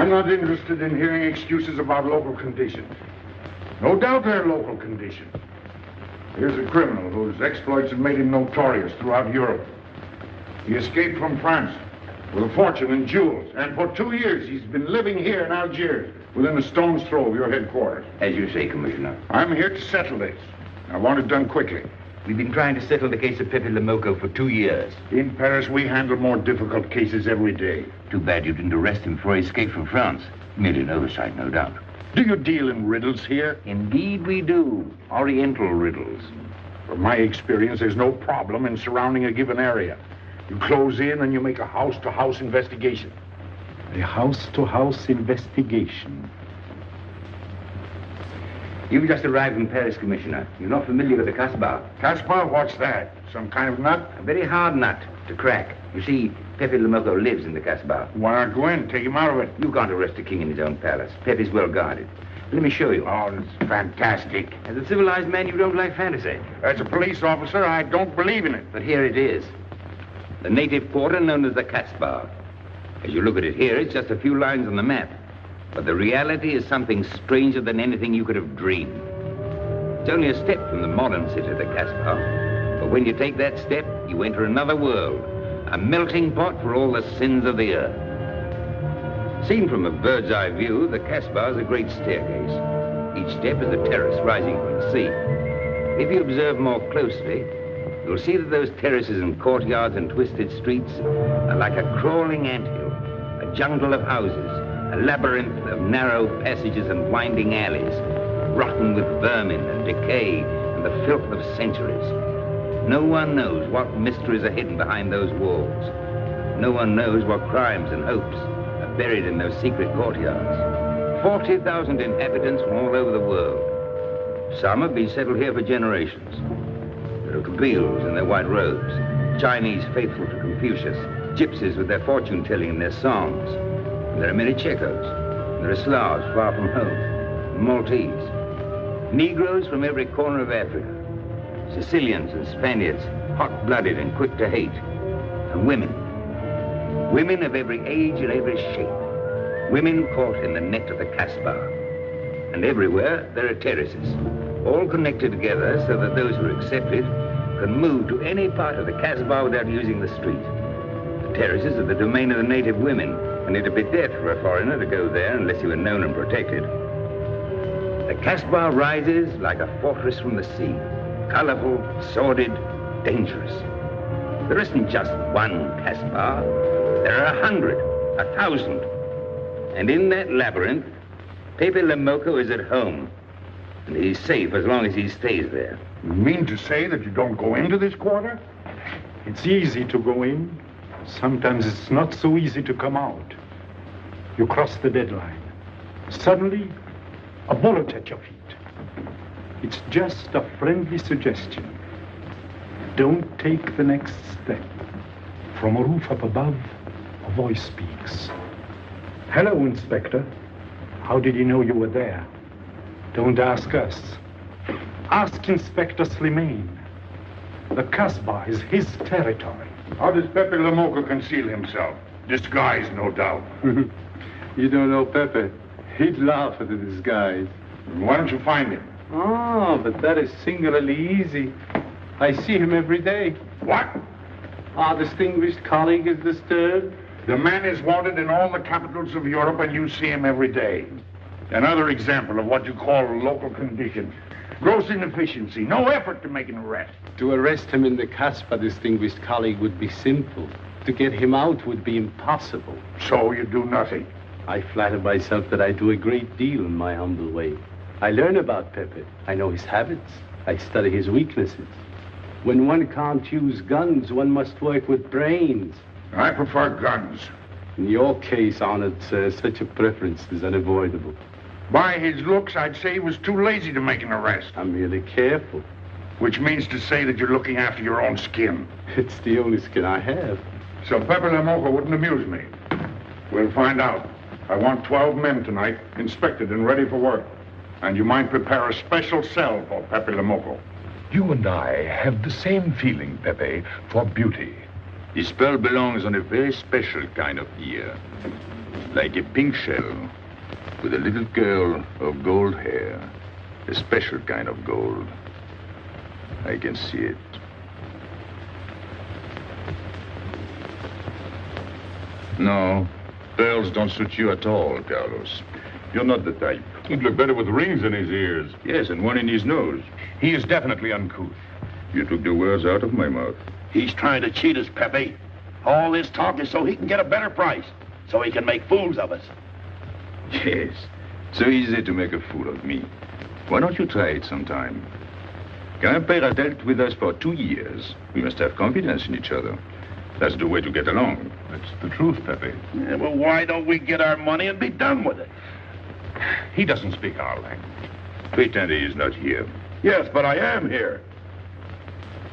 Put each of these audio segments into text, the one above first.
I'm not interested in hearing excuses about local conditions. No doubt they're local conditions. Here's a criminal whose exploits have made him notorious throughout Europe. He escaped from France with a fortune in jewels, and for 2 years he's been living here in Algiers, within a stone's throw of your headquarters. As you say, Commissioner. I'm here to settle this. I want it done quickly. We've been trying to settle the case of Pepe le Moko for 2 years. In Paris, we handle more difficult cases every day. Too bad you didn't arrest him before he escaped from France. Merely an oversight, no doubt. Do you deal in riddles here? Indeed we do. Oriental riddles. From my experience, there's no problem in surrounding a given area. You close in and you make a house-to-house investigation. A house-to-house investigation. You've just arrived in Paris, Commissioner. You're not familiar with the Casbah. Casbah? What's that? Some kind of nut? A very hard nut to crack. You see, Pepe le Moko lives in the Casbah. Why not go in? Take him out of it. You can't arrest a king in his own palace. Pepe's well guarded. Let me show you. Oh, that's fantastic. As a civilized man, you don't like fantasy. As a police officer, I don't believe in it. But here it is. The native quarter known as the Casbah. As you look at it here, it's just a few lines on the map. But the reality is something stranger than anything you could have dreamed. It's only a step from the modern city, the Casbah. But when you take that step, you enter another world, a melting pot for all the sins of the earth. Seen from a bird's eye view, the Casbah is a great staircase. Each step is a terrace rising from the sea. If you observe more closely, you'll see that those terraces and courtyards and twisted streets are like a crawling anthill, a jungle of houses, a labyrinth of narrow passages and winding alleys, rotten with vermin and decay and the filth of centuries. No one knows what mysteries are hidden behind those walls. No one knows what crimes and hopes are buried in those secret courtyards. 40,000 inhabitants from all over the world. Some have been settled here for generations. There are Kabyles in their white robes, Chinese faithful to Confucius, gypsies with their fortune-telling and their songs. There are many Checos. There are Slavs far from home, Maltese. Negroes from every corner of Africa. Sicilians and Spaniards, hot-blooded and quick to hate. And women. Women of every age and every shape. Women caught in the net of the Casbah. And everywhere there are terraces, all connected together so that those who are accepted can move to any part of the Casbah without using the street. The terraces are the domain of the native women, and it'd be death for a foreigner to go there unless he were known and protected. The Casbah rises like a fortress from the sea, Colorful, sordid, dangerous. There isn't just one Casbah. There are 100, 1,000. And in that labyrinth, Pepe le Moko is at home. And he's safe as long as he stays there. You mean to say that you don't go into this quarter? It's easy to go in. Sometimes it's not so easy to come out. You cross the deadline. Suddenly, a bullet at your feet. It's just a friendly suggestion. Don't take the next step. From a roof up above, a voice speaks. Hello, Inspector. How did you know you were there? Don't ask us. Ask Inspector Slimane. The Casbah is his territory. How does Pepe le Moko conceal himself? Disguised, no doubt. You don't know Pepe. He'd laugh at the disguise. Why don't you find him? Oh, but that is singularly easy. I see him every day. What? Our distinguished colleague is disturbed. The man is wanted in all the capitals of Europe, and you see him every day. Another example of what you call local conditions. Gross inefficiency, no effort to make an arrest. To arrest him in the Casbah, distinguished colleague, would be simple. To get him out would be impossible. So you do nothing. I flatter myself that I do a great deal in my humble way. I learn about Pepe. I know his habits. I study his weaknesses. When one can't use guns, one must work with brains. I prefer guns. In your case, honored sir, such a preference is unavoidable. By his looks, I'd say he was too lazy to make an arrest. I'm merely careful. Which means to say that you're looking after your own skin. It's the only skin I have. So Pepe le Moko wouldn't amuse me. We'll find out. I want 12 men tonight, inspected and ready for work. And you might prepare a special cell for Pepe le Moko. You and I have the same feeling, Pepe, for beauty. This pearl belongs on a very special kind of ear. Like a pink shell, with a little curl of gold hair. A special kind of gold. I can see it. No, pearls don't suit you at all, Carlos. You're not the type. He'd look better with rings in his ears. Yes, and one in his nose. He is definitely uncouth. You took the words out of my mouth. He's trying to cheat us, Pepe. All this talk is so he can get a better price, so he can make fools of us. Yes, so easy to make a fool of me. Why don't you try it sometime? Grandpère has dealt with us for 2 years. We must have confidence in each other. That's the way to get along. That's the truth, Pepe. Yeah, well, why don't we get our money and be done with it? He doesn't speak our language. Pretend he is not here. Yes, but I am here.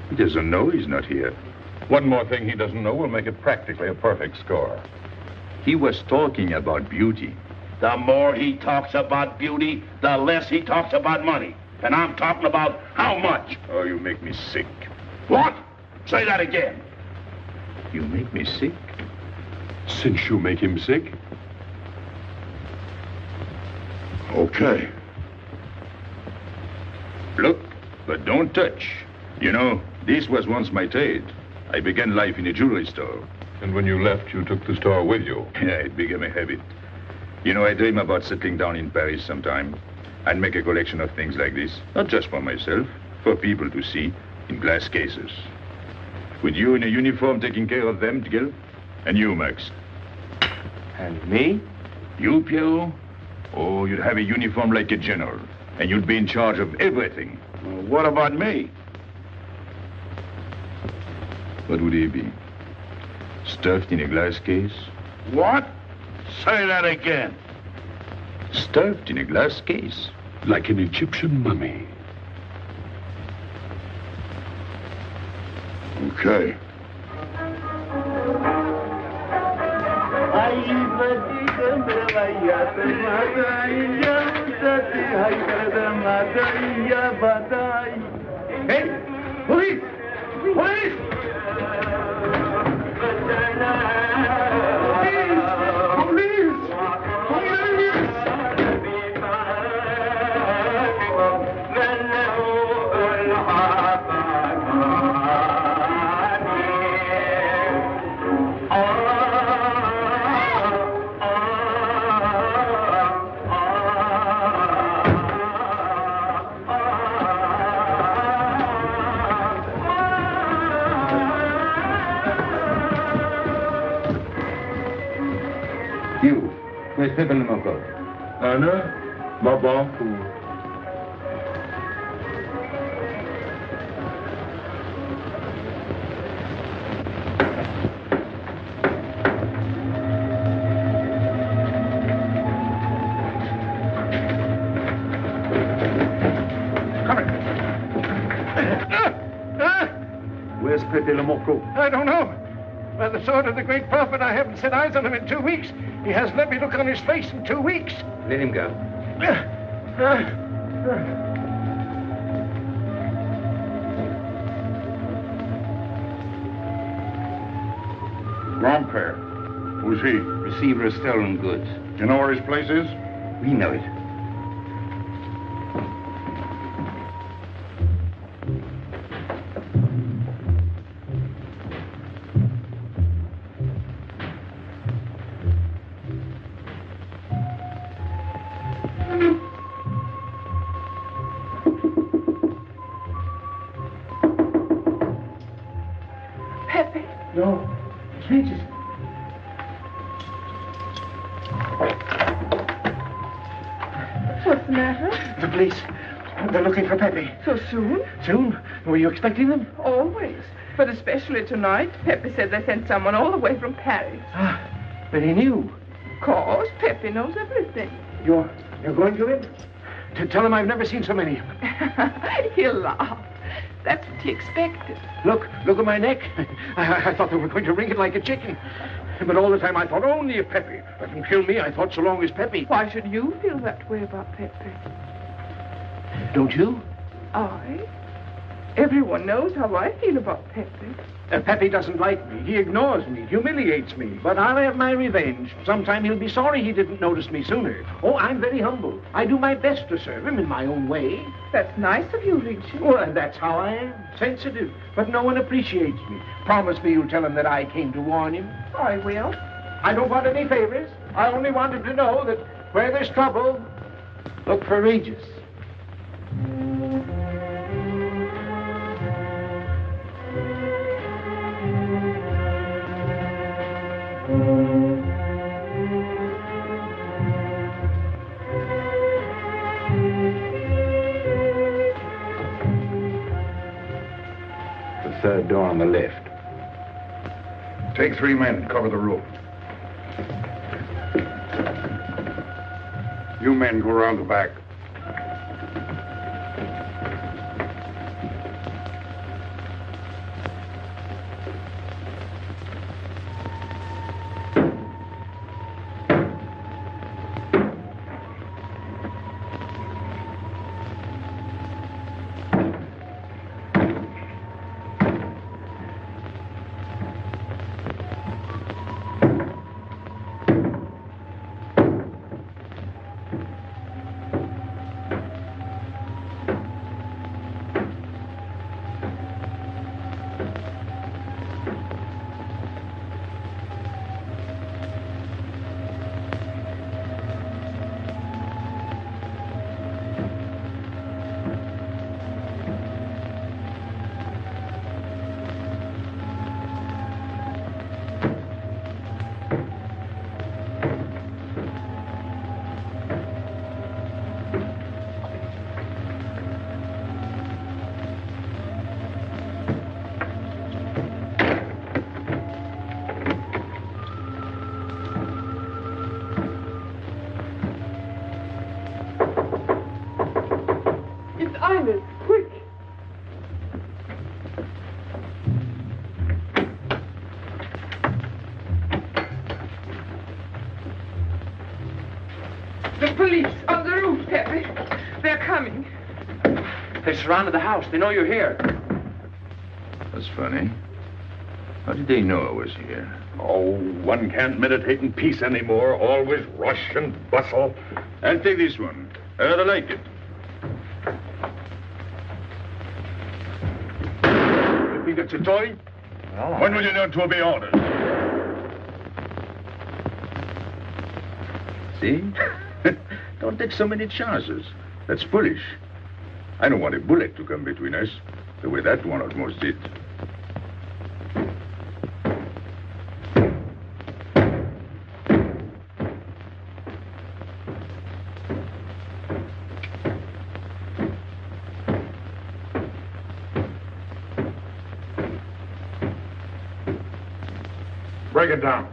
He doesn't know he's not here. One more thing he doesn't know will make it practically a perfect score. He was talking about beauty. The more he talks about beauty, the less he talks about money. And I'm talking about how much. Oh, you make me sick. What? Say that again. You make me sick? Since you make him sick? Okay. Look, but don't touch. You know, this was once my trade. I began life in a jewelry store. And when you left, you took the store with you. Yeah, it became a habit. You know, I dream about settling down in Paris sometime. I'd make a collection of things like this. Not just for myself, for people to see, in glass cases. With you in a uniform taking care of them, Gil? And you, Max? And me? You, Pierrot? Oh, you'd have a uniform like a general. And you'd be in charge of everything. Well, what about me? What would he be? Stuffed in a glass case? What? Say that again. Stuffed in a glass case? Like an Egyptian mummy. Okay. Hey! Police! Police! Where's Pepe le Moko? Anna, Baba, Where's Pepe le Moko? I don't know. By the sword of the great prophet, I haven't set eyes on him in 2 weeks. He hasn't let me look on his face in 2 weeks. Let him go. Grandpère. Who's he? Receiver of stolen goods. You know where his place is? We know it. Pepe. No. It's Regis. What's the matter? The police. They're looking for Pepe. So soon? Soon? Were you expecting them? Always. But especially tonight. Pepe said they sent someone all the way from Paris. Ah, but he knew. Of course, Pepe knows everything. You're going to him? To tell him I've never seen so many. He'll laugh. That's what he expected. Look at my neck. I thought they were going to wring it like a chicken. But all the time I thought only of Pepe. Let them kill me, I thought so long as Pepe. Why should you feel that way about Pepe? Don't you? I? Everyone knows how I feel about Pepe. Pepe doesn't like me. He ignores me, humiliates me. But I'll have my revenge. Sometime he'll be sorry he didn't notice me sooner. Oh, I'm very humble. I do my best to serve him in my own way. That's nice of you, Regis. Well, that's how I am. Sensitive. But no one appreciates me. Promise me you'll tell him that I came to warn him. I will. I don't want any favors. I only want him to know that where there's trouble, look for Regis. The third door on the left. Take 3 men, cover the room. You men go around the back. Quick! The police on the roof, Pepe. They're coming. They surrounded the house. They know you're here. That's funny. How did they know I was here? Oh, one can't meditate in peace anymore. Always rush and bustle. I'll take this one. I rather like it. You think it's a toy? Well, When will you learn to obey orders? See? Don't take so many chances. That's foolish. I don't want a bullet to come between us, the way that one almost did. Break it down.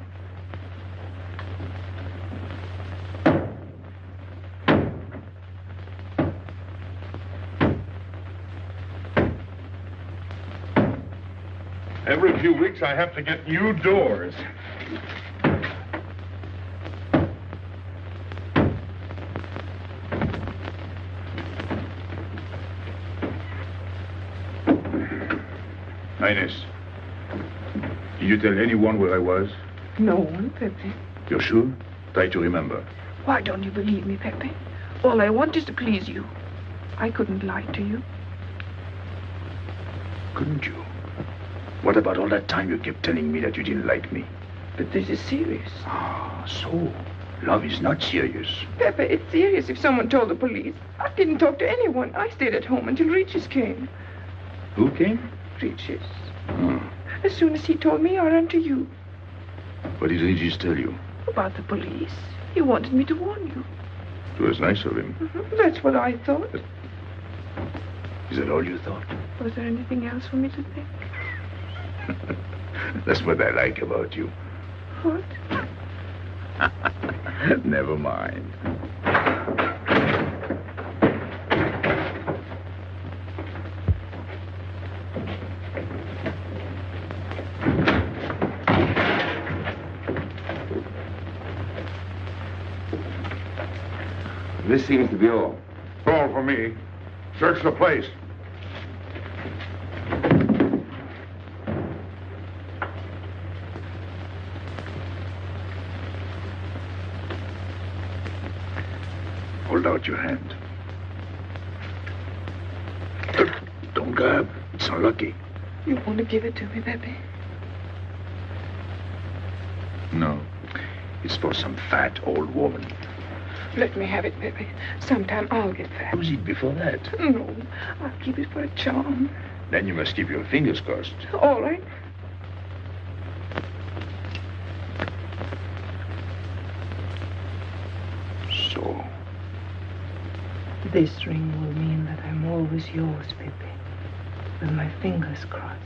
Every few weeks, I have to get new doors. Highness, did you tell anyone where I was? No one, Pepe. You're sure? Try to remember. Why don't you believe me, Pepe? All I want is to please you. I couldn't lie to you. Couldn't you? What about all that time you kept telling me that you didn't like me? But this is serious. Ah, so love is not serious. Pepe, it's serious if someone told the police. I didn't talk to anyone. I stayed at home until Regis came. Who came? Regis. As soon as he told me, I ran to you. What did Regis tell you? About the police. He wanted me to warn you. It was nice of him. That's what I thought. Is that all you thought? Was there anything else for me to think? That's what I like about you. What? Never mind. This seems to be all. All for me. Search the place. Hold out your hand. Don't grab. It's unlucky. You want to give it to me, Pepe? No. It's for some fat old woman. Let me have it, Pepe. Sometime I'll get fat. Use it before that. No, I'll keep it for a charm. Then you must keep your fingers crossed. All right. So. This ring will mean that I'm always yours, Pepe. With my fingers crossed.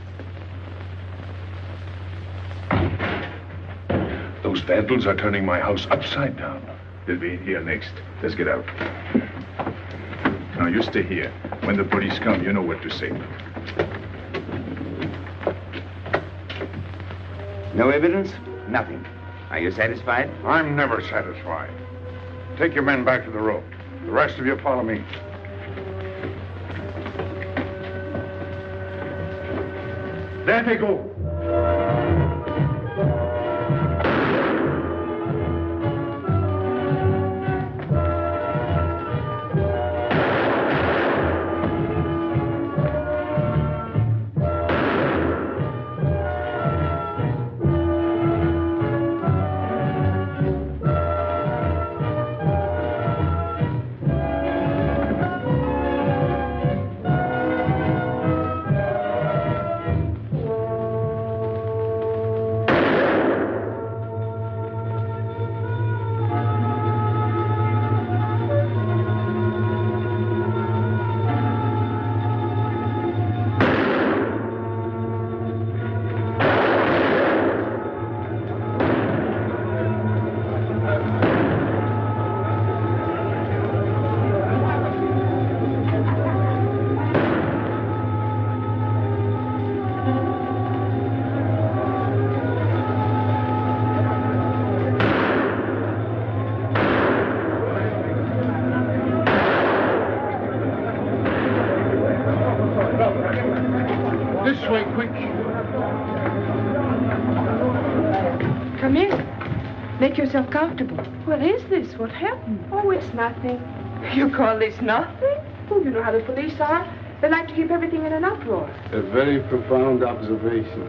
Those vandals are turning my house upside down. They'll be in here next. Let's get out. Now, you stay here. When the police come, you know what to say. No evidence? Nothing. Are you satisfied? I'm never satisfied. Take your men back to the road. The rest of you follow me. There they go. This way, quick. Come in. Make yourself comfortable. What is this? What happened? Oh, it's nothing. You call this nothing? Oh, you know how the police are. They like to keep everything in an uproar. A very profound observation.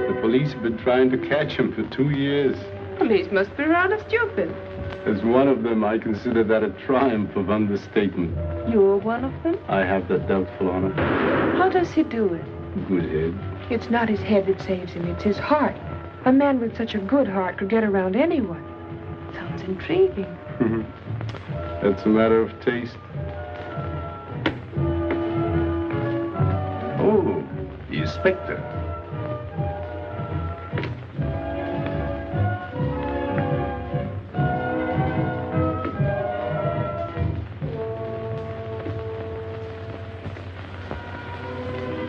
The police have been trying to catch him for 2 years. Police must be rather stupid. As one of them, I consider that a triumph of understatement. You're one of them? I have that doubtful honor. How does he do it? Good head. It's not his head that saves him, it's his heart. A man with such a good heart could get around anyone. Sounds intriguing. That's a matter of taste. Oh, the inspector.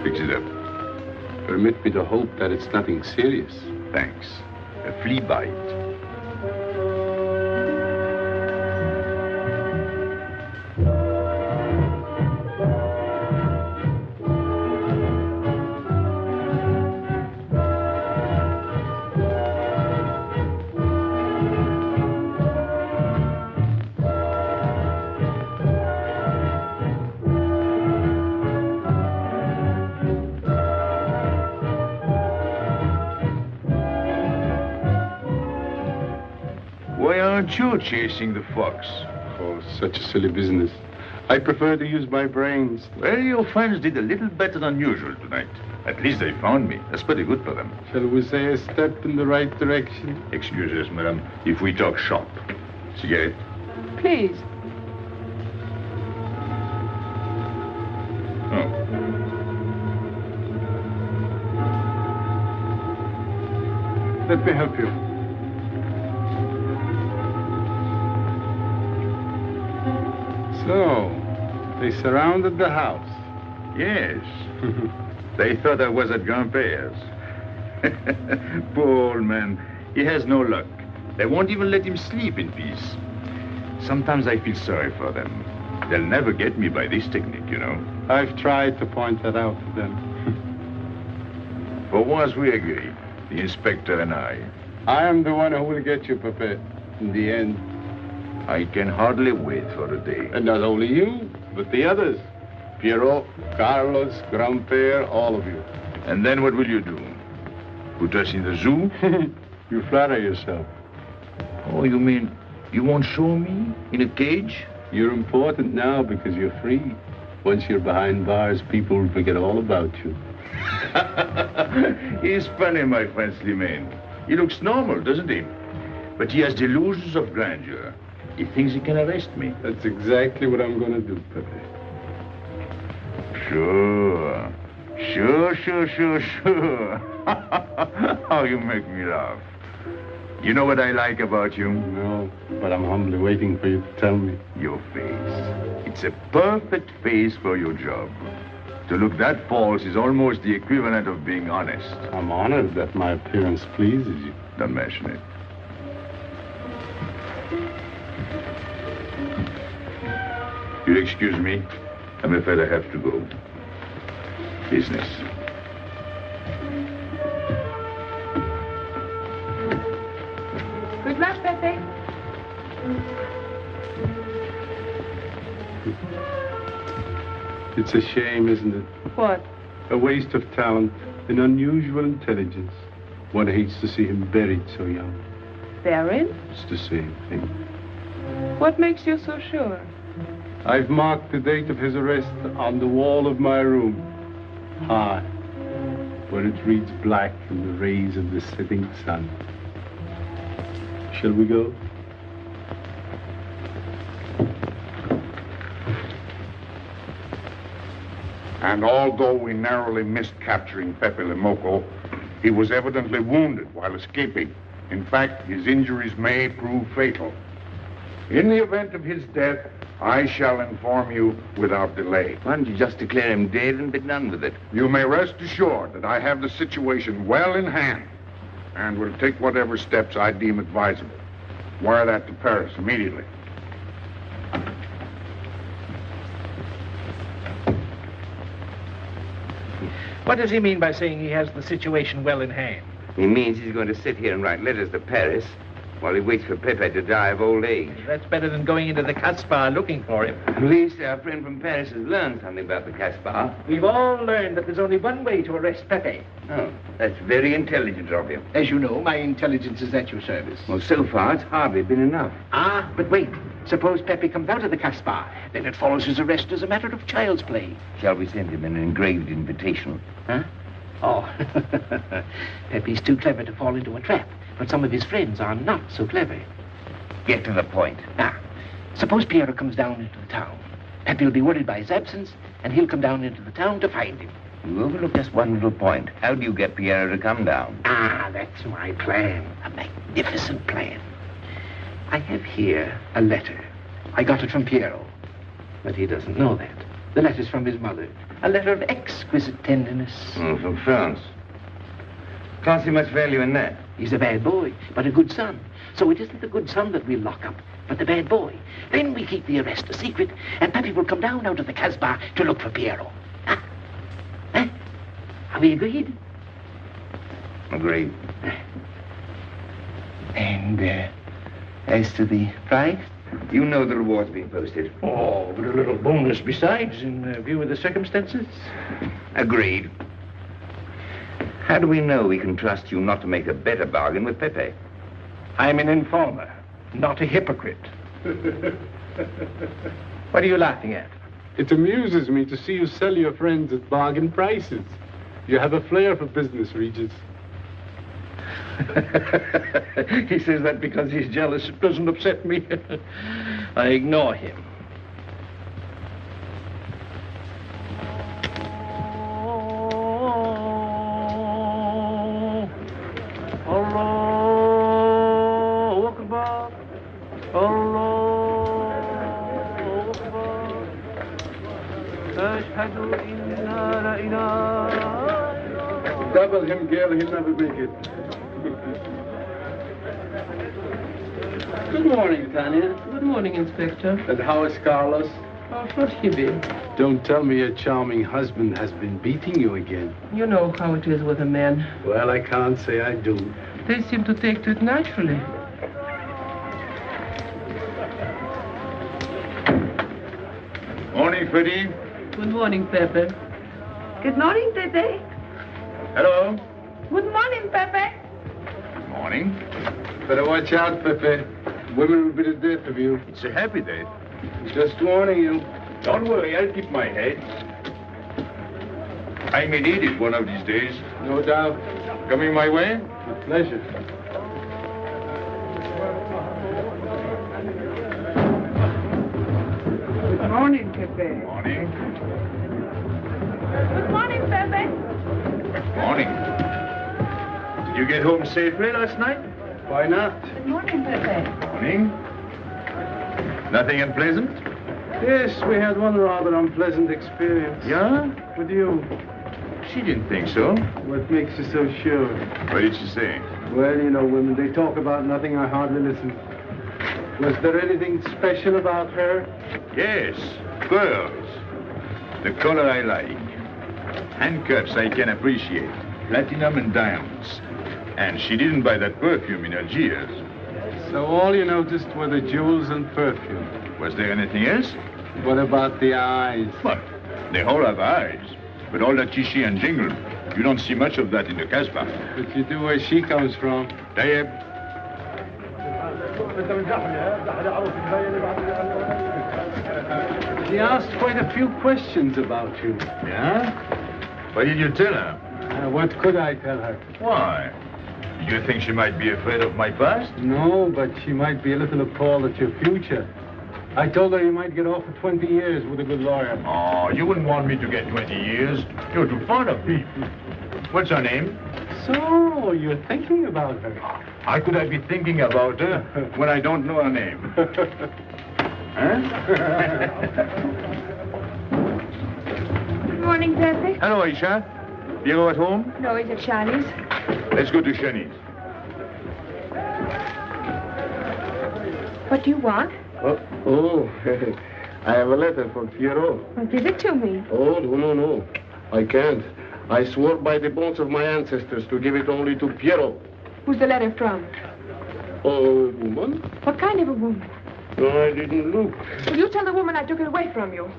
Fix it up. Permit me to hope that it's nothing serious. Thanks. A flea bite. You're chasing the fox. Oh, such a silly business. I prefer to use my brains. Well, your friends did a little better than usual tonight. At least they found me. That's pretty good for them. Shall we say a step in the right direction? Excuse us, madam, if we talk shop. Cigarette? Please. Oh. Let me help you. So, they surrounded the house. Yes. They thought I was at Grandpère's. Poor old man. He has no luck. They won't even let him sleep in peace. Sometimes I feel sorry for them. They'll never get me by this technique, you know. I've tried to point that out to them. For once we agree, the inspector and I. I am the one who will get you, Pepe, in the end. I can hardly wait for the day. And not only you, but the others. Pierrot, Carlos, Grandpère, all of you. And then what will you do? Put us in the zoo? You flatter yourself. Oh, you mean you won't show me in a cage? You're important now because you're free. Once you're behind bars, people will forget all about you. He's funny, my friend Slimane. He looks normal, doesn't he? But he has delusions of grandeur. He thinks he can arrest me. That's exactly what I'm going to do, Pepe. Sure. Sure. How you make me laugh. You know what I like about you? No, but I'm humbly waiting for you to tell me. Your face. It's a perfect face for your job. To look that false is almost the equivalent of being honest. I'm honored that my appearance pleases you. Don't mention it. You'll excuse me. I'm afraid I have to go. Business. Good luck, Pepe. It's a shame, isn't it? What? A waste of talent, an unusual intelligence. One hates to see him buried so young. Buried? It's the same thing. What makes you so sure? I've marked the date of his arrest on the wall of my room. High, where it reads black in the rays of the setting sun. Shall we go? And although we narrowly missed capturing Pepe le Moko, he was evidently wounded while escaping. In fact, his injuries may prove fatal. In the event of his death, I shall inform you without delay. Why don't you just declare him dead and be done with it? You may rest assured that I have the situation well in hand and will take whatever steps I deem advisable. Wire that to Paris immediately. What does he mean by saying he has the situation well in hand? He means he's going to sit here and write letters to Paris while he waits for Pepe to die of old age. That's better than going into the Casbah looking for him. At least our friend from Paris has learned something about the Casbah. We've all learned that there's only one way to arrest Pepe. Oh, that's very intelligent of you. As you know, my intelligence is at your service. Well, so far, it's hardly been enough. Ah, but wait. Suppose Pepe comes out of the Casbah. Then it follows his arrest as a matter of child's play. Shall we send him an engraved invitation? Huh? Oh, Pepe's too clever to fall into a trap. But some of his friends are not so clever. Get to the point. Now, suppose Piero comes down into the town. Pepe will be worried by his absence, and he'll come down into the town to find him. You overlook just one little point. How do you get Piero to come down? Ah, that's my plan. A magnificent plan. I have here a letter. I got it from Piero. But he doesn't know that. The letter's from his mother. A letter of exquisite tenderness. From France. Can't see much value in that. He's a bad boy, but a good son. So it isn't the good son that we'll lock up, but the bad boy. Then we keep the arrest a secret, and Pepe will come down out of the Casbah to look for Piero. Huh? Huh? Are we agreed? Agreed. And, as to the price? You know the reward's been posted. Oh, but a little bonus besides, in view of the circumstances. Agreed. How do we know we can trust you not to make a better bargain with Pepe? I'm an informer, not a hypocrite. What are you laughing at? It amuses me to see you sell your friends at bargain prices. You have a flair for business, Regis. He says that because he's jealous. It doesn't upset me. I ignore him. Allahu Akbar. Allahu Akbar. Ashhadu inna la ilaha. Double him, girl, he'll never make it. Good morning, Tanya. Good morning, Inspector. And how is Carlos? How should he be? Don't tell me your charming husband has been beating you again. You know how it is with a man. Well, I can't say I do. They seem to take to it naturally. Morning, Freddie. Good morning, Pepe. Good morning, Pepe. Hello. Good morning, Pepe. Morning. Better watch out, Pepe. Women will be the death of you. It's a happy day. Just warning you. Don't worry, I'll keep my head. I may need it one of these days. No doubt. Coming my way? With pleasure. Good morning, Pepe. Morning. Good morning, Pepe. Morning. Did you get home safely last night? Why not? Good morning, Pepe. Morning. Nothing unpleasant? Yes, we had one rather unpleasant experience. Yeah? With you. She didn't think so. What makes you so sure? What did she say? Well, you know, women, they talk about nothing. I hardly listen. Was there anything special about her? Yes, pearls. The color I like. Handcuffs I can appreciate. Platinum and diamonds. And she didn't buy that perfume in Algiers. So all you noticed were the jewels and perfume. Was there anything else? What about the eyes? What? They all have eyes. But all that chichi and jingle, you don't see much of that in the Casbah. But you do where she comes from. Tayyip. She asked quite a few questions about you. Yeah? What did you tell her? What could I tell her? Why? Do you think she might be afraid of my past? No, but she might be a little appalled at your future. I told her you might get off for 20 years with a good lawyer. Oh, you wouldn't want me to get 20 years. You're too fond of people. What's her name? So, you're thinking about her. How could I be thinking about her when I don't know her name? Huh? Good morning, Pepe. Hello, Aisha. Piero at home? No, he's at Shani's. Let's go to Shani's. What do you want? Oh, I have a letter for Piero. Well, give it to me. Oh, no. I can't. I swore by the bones of my ancestors to give it only to Piero. Who's the letter from? Oh, woman? What kind of a woman? No, I didn't look. Well, you tell the woman I took it away from you.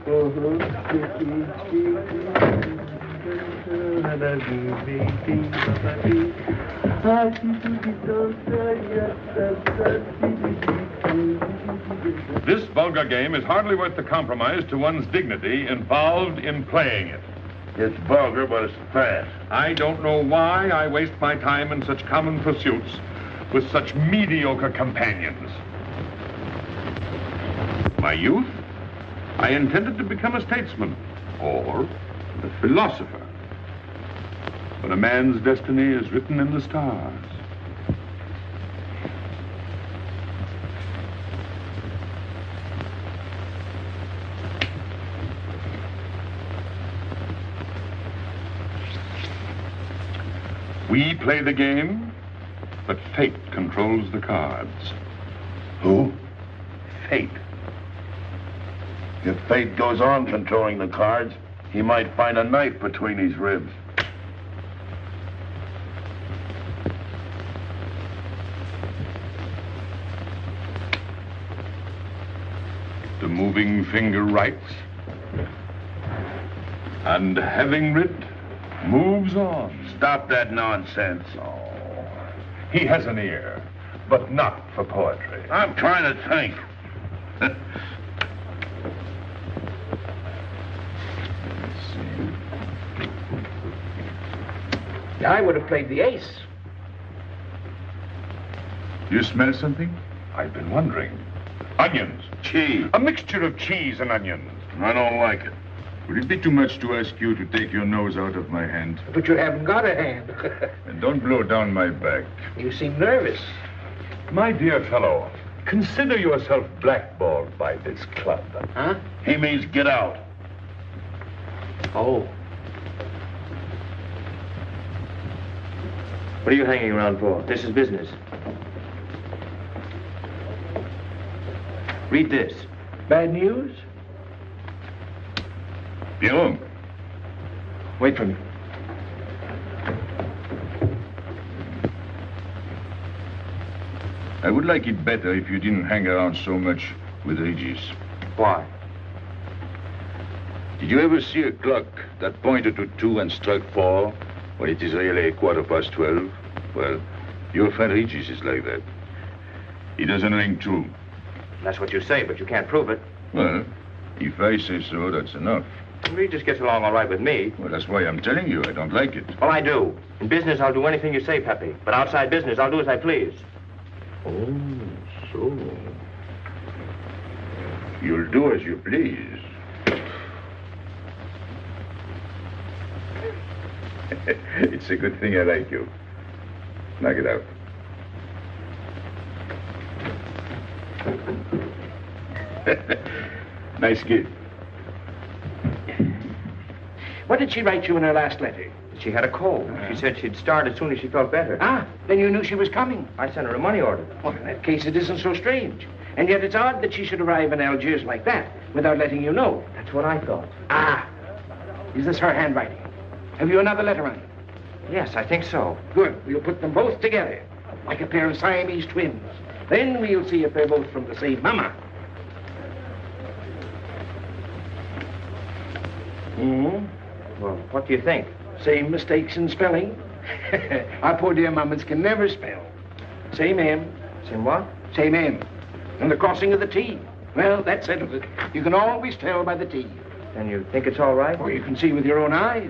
This vulgar game is hardly worth the compromise to one's dignity involved in playing it. It's vulgar, but it's fast. I don't know why I waste my time in such common pursuits with such mediocre companions. My youth, I intended to become a statesman or a philosopher. But a man's destiny is written in the stars. We play the game, but fate controls the cards. Who? Fate. If fate goes on controlling the cards, he might find a knife between his ribs. The moving finger writes, and having writ, moves on. Stop that nonsense. Oh, he has an ear, but not for poetry. I'm trying to think. I would have played the ace. You smell something? I've been wondering. Onions. Cheese. A mixture of cheese and onions. I don't like it. Would it be too much to ask you to take your nose out of my hand? But you haven't got a hand. And don't blow down my back. You seem nervous. My dear fellow, consider yourself blackballed by this club. Huh? He means get out. Oh. What are you hanging around for? This is business. Read this. Bad news? Pierrot. Wait for me. I would like it better if you didn't hang around so much with Regis. Why? Did you ever see a clock that pointed to 2 and struck 4 when it is really 12:15? Well, your friend Regis is like that. He doesn't ring true. That's what you say, but you can't prove it. Well, if I say so, that's enough. He just gets along all right with me. Well, that's why I'm telling you I don't like it. Well, I do. In business, I'll do anything you say, Pepe. But outside business, I'll do as I please. Oh, so. You'll do as you please. It's a good thing I like you. Knock it out. Nice kid. What did she write you in her last letter? She had a cold. She said she'd start as soon as she felt better. Ah, then you knew she was coming. I sent her a money order. Well, in that case, it isn't so strange. And yet it's odd that she should arrive in Algiers like that, without letting you know. That's what I thought. Ah, is this her handwriting? Have you another letter on it? Yes, I think so. Good. We'll put them both together, like a pair of Siamese twins. Then we'll see if they're both from the same mama. Hmm? Well, what do you think? Same mistakes in spelling. Our poor dear mamas can never spell. Same M. Same what? Same M. And the crossing of the T. Well, that settles it. You can always tell by the T. Then you think it's all right? Or you can see with your own eyes.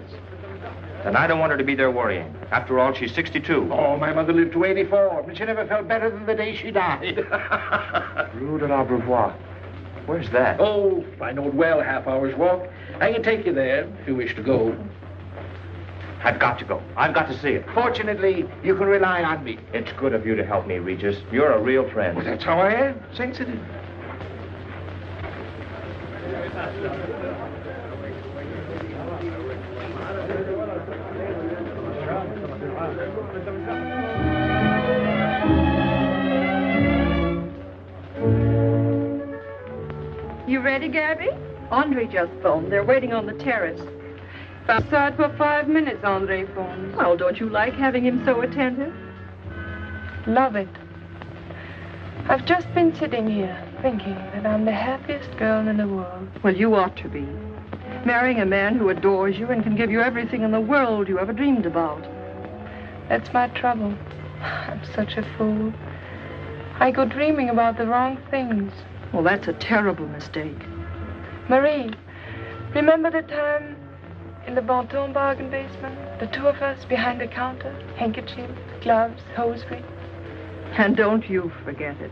Then I don't want her to be there worrying. After all, she's 62. Oh, my mother lived to 84, but she never felt better than the day she died. Rue de l'Abreuvoir. Where's that? Oh, I know it well, half hour's walk. I can take you there if you wish to go. I've got to go. I've got to see it. Fortunately, you can rely on me. It's good of you to help me, Regis. You're a real friend. Well, that's how I am. Sensitive. You ready, Gaby? Andre just phoned. They're waiting on the terrace. Outside for 5 minutes, Andre phones. Well, don't you like having him so attentive? Love it. I've just been sitting here thinking that I'm the happiest girl in the world. Well, you ought to be. Marrying a man who adores you and can give you everything in the world you ever dreamed about. That's my trouble. I'm such a fool. I go dreaming about the wrong things. Well, that's a terrible mistake. Marie, remember the time in the Bonton bargain basement? The two of us behind the counter, handkerchiefs, gloves, hosiery. And don't you forget it.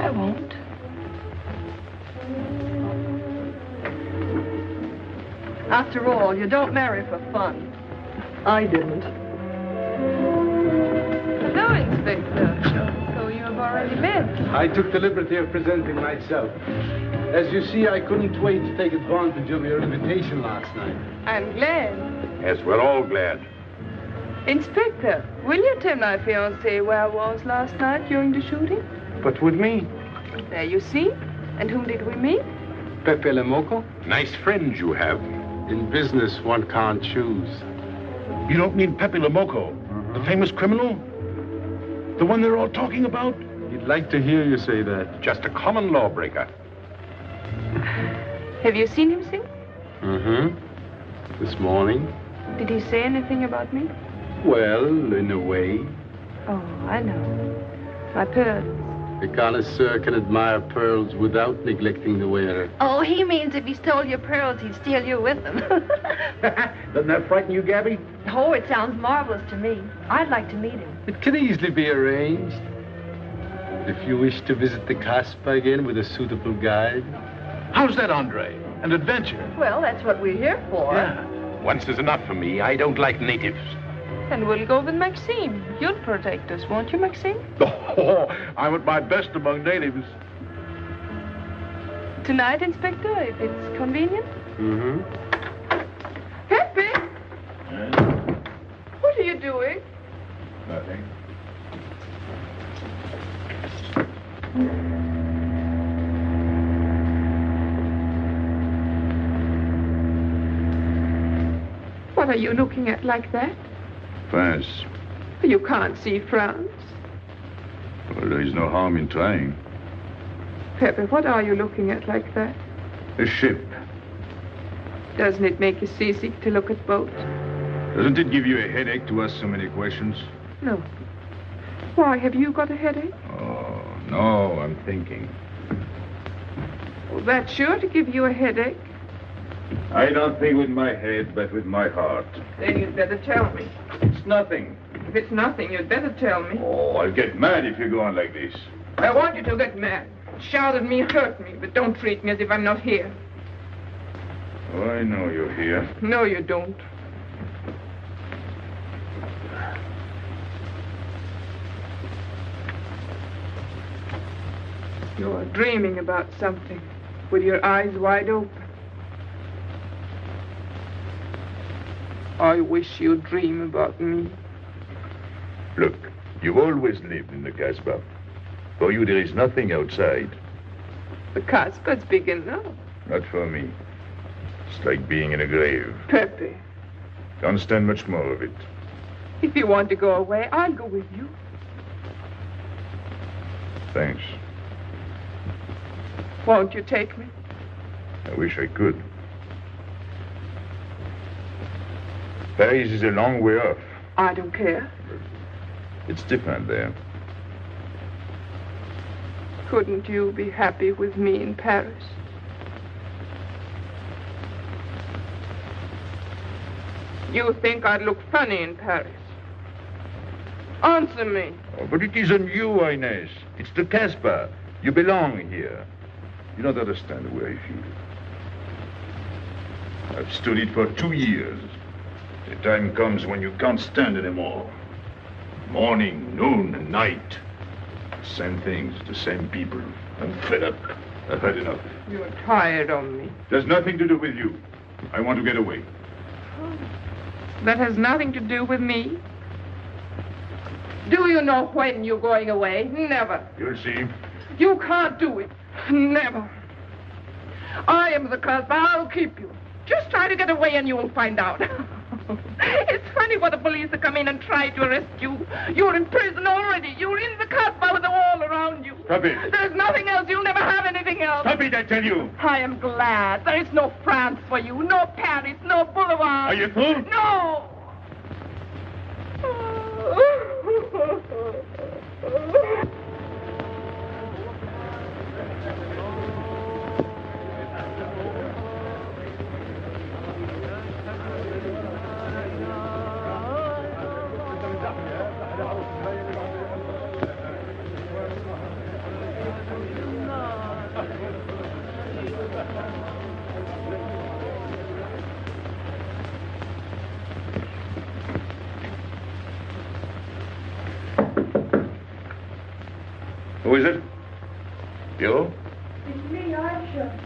I won't. After all, you don't marry for fun. I didn't. Hello, Inspector. So you have already met. I took the liberty of presenting myself. As you see, I couldn't wait to take advantage of your invitation last night. I'm glad. Yes, we're all glad. Inspector, will you tell my fiancé where I was last night during the shooting? But with me? There you see. And whom did we meet? Pepe le Moko? Nice friends you have. In business, one can't choose. You don't mean Pepe le Moko, the famous criminal? The one they're all talking about? He'd like to hear you say that. Just a common lawbreaker. Have you seen him since? Mm-hmm. This morning? Did he say anything about me? Well, in a way. Oh, I know. My pearls. The connoisseur can admire pearls without neglecting the wearer. Oh, he means if he stole your pearls, he'd steal you with them. Doesn't that frighten you, Gaby? Oh, it sounds marvelous to me. I'd like to meet him. It can easily be arranged. If you wish to visit the Casbah again with a suitable guide. How's that, Andre? An adventure? Well, that's what we're here for. Yeah. Once is enough for me. I don't like natives. And we'll go with Maxime. You'll protect us, won't you, Maxime? Oh, I'm at my best among natives. Tonight, Inspector, if it's convenient? Mm-hmm. Pepe! What are you doing? Nothing. What are you looking at like that? France. You can't see France. Well, there is no harm in trying. Pepe, what are you looking at like that? A ship. Doesn't it make you seasick to look at boats? Doesn't it give you a headache to ask so many questions? No. Why, have you got a headache? Oh, no, I'm thinking. Well, that's sure to give you a headache. I don't think with my head, but with my heart. Then you'd better tell me. It's nothing. If it's nothing, you'd better tell me. Oh, I'll get mad if you go on like this. I want you to get mad. Shout at me, hurt me, but don't treat me as if I'm not here. Oh, I know you're here. No, you don't. You're dreaming about something with your eyes wide open. I wish you'd dream about me. Look, you've always lived in the Casbah. For you, there is nothing outside. The Casbah's big enough. Not for me. It's like being in a grave. Pepe, Can't stand much more of it. if you want to go away, I'll go with you. Thanks. Won't you take me? I wish I could. Paris is a long way off. I don't care. It's different there. Couldn't you be happy with me in Paris? You think I'd look funny in Paris? Answer me. Oh, but it isn't you, Inez. It's the Casbah. You belong here. You don't understand the way I feel. I've stood it for 2 years. The time comes when you can't stand anymore. Morning, noon, and night. Same things, the same people. I'm fed up. I've had enough. You're tired of me. There's nothing to do with you. I want to get away. That has nothing to do with me. Do you know when you're going away? Never. You'll see. You can't do it. Never. I am the Casbah. I'll keep you. Just try to get away and you'll find out. It's funny for the police to come in and try to arrest you. You're in prison already. You're in the Casbah with the wall around you. Stop it. There's nothing else. You'll never have anything else. Stop it, I tell you. I am glad. There is no France for you. No Paris. No Boulevard. Are you through? No. Who is it? You? It's me, Aisha.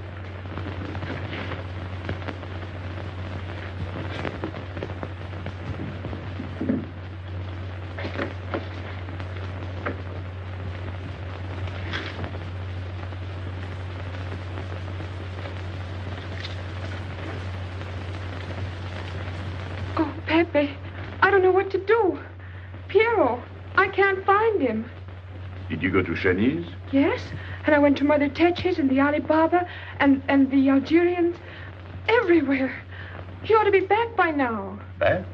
Oh, Pepe, I don't know what to do. Piero, I can't find him. Did you go to Chinese? Yes, and I went to Mother Tetch's and the Alibaba and the Algerians. Everywhere. He ought to be back by now. Back?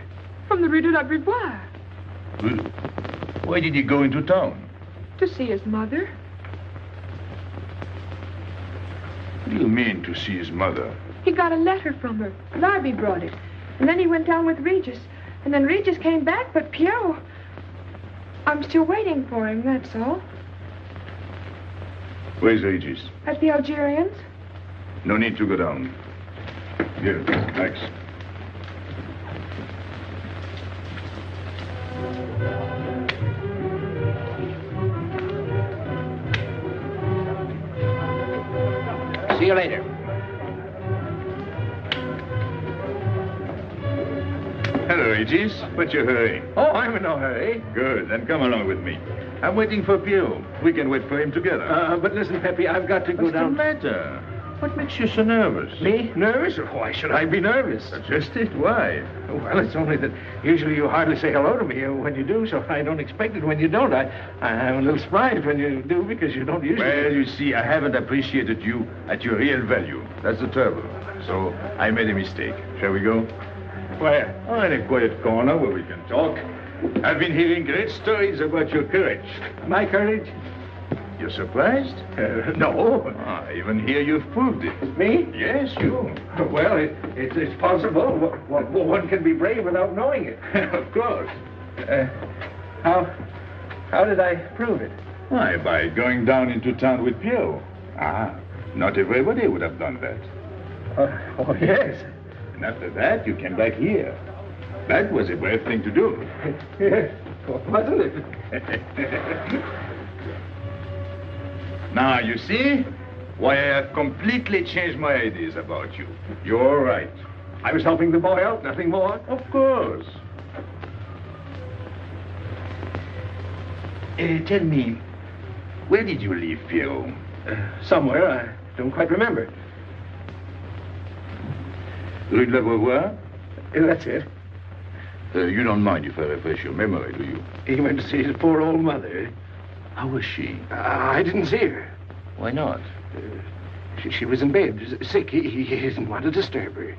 From the Rue de la Brivoire. Why did he go into town? To see his mother. What do you mean, to see his mother? He got a letter from her. Larby brought it. And then he went down with Regis. And then Regis came back, but Piero... I'm still waiting for him, that's all. Where's Regis? At the Algerians. No need to go down. Here, thanks. See you later. Hello, Regis. What's your hurry? Oh, I'm in no hurry. Good, then come along with me. I'm waiting for Piero. We can wait for him together. But listen, Pepe, I've got to go What's down. What's the matter? What makes you so nervous? Me? Nervous? Why should I be nervous? Just it. Why? Well, it's only that usually you hardly say hello to me when you do, so I don't expect it when you don't. I'm a little surprised when you do because you don't usually... Well, you see, I haven't appreciated you at your real value. That's the trouble. So I made a mistake. Shall we go? Where? Oh, in a quiet corner where we can talk. I've been hearing great stories about your courage. My courage? You're surprised? No. Even here you've proved it. Me? Yes, you. Well, it's possible. One can be brave without knowing it. Of course. How did I prove it? Why, by going down into town with Piero. Not everybody would have done that. Oh, yes. And after that, you came back here. That was a brave thing to do. Yes, wasn't it? Now, you see why I have completely changed my ideas about you. You're right. I was helping the boy out, nothing more. Of course. Tell me, where did you leave Piero? Somewhere, I don't quite remember. Rue de la Beauvoir? That's it. You don't mind if I refresh your memory, do you? He went to see his poor old mother. How was she? I didn't see her. Why not? She was in bed, sick. He didn't want to disturb her.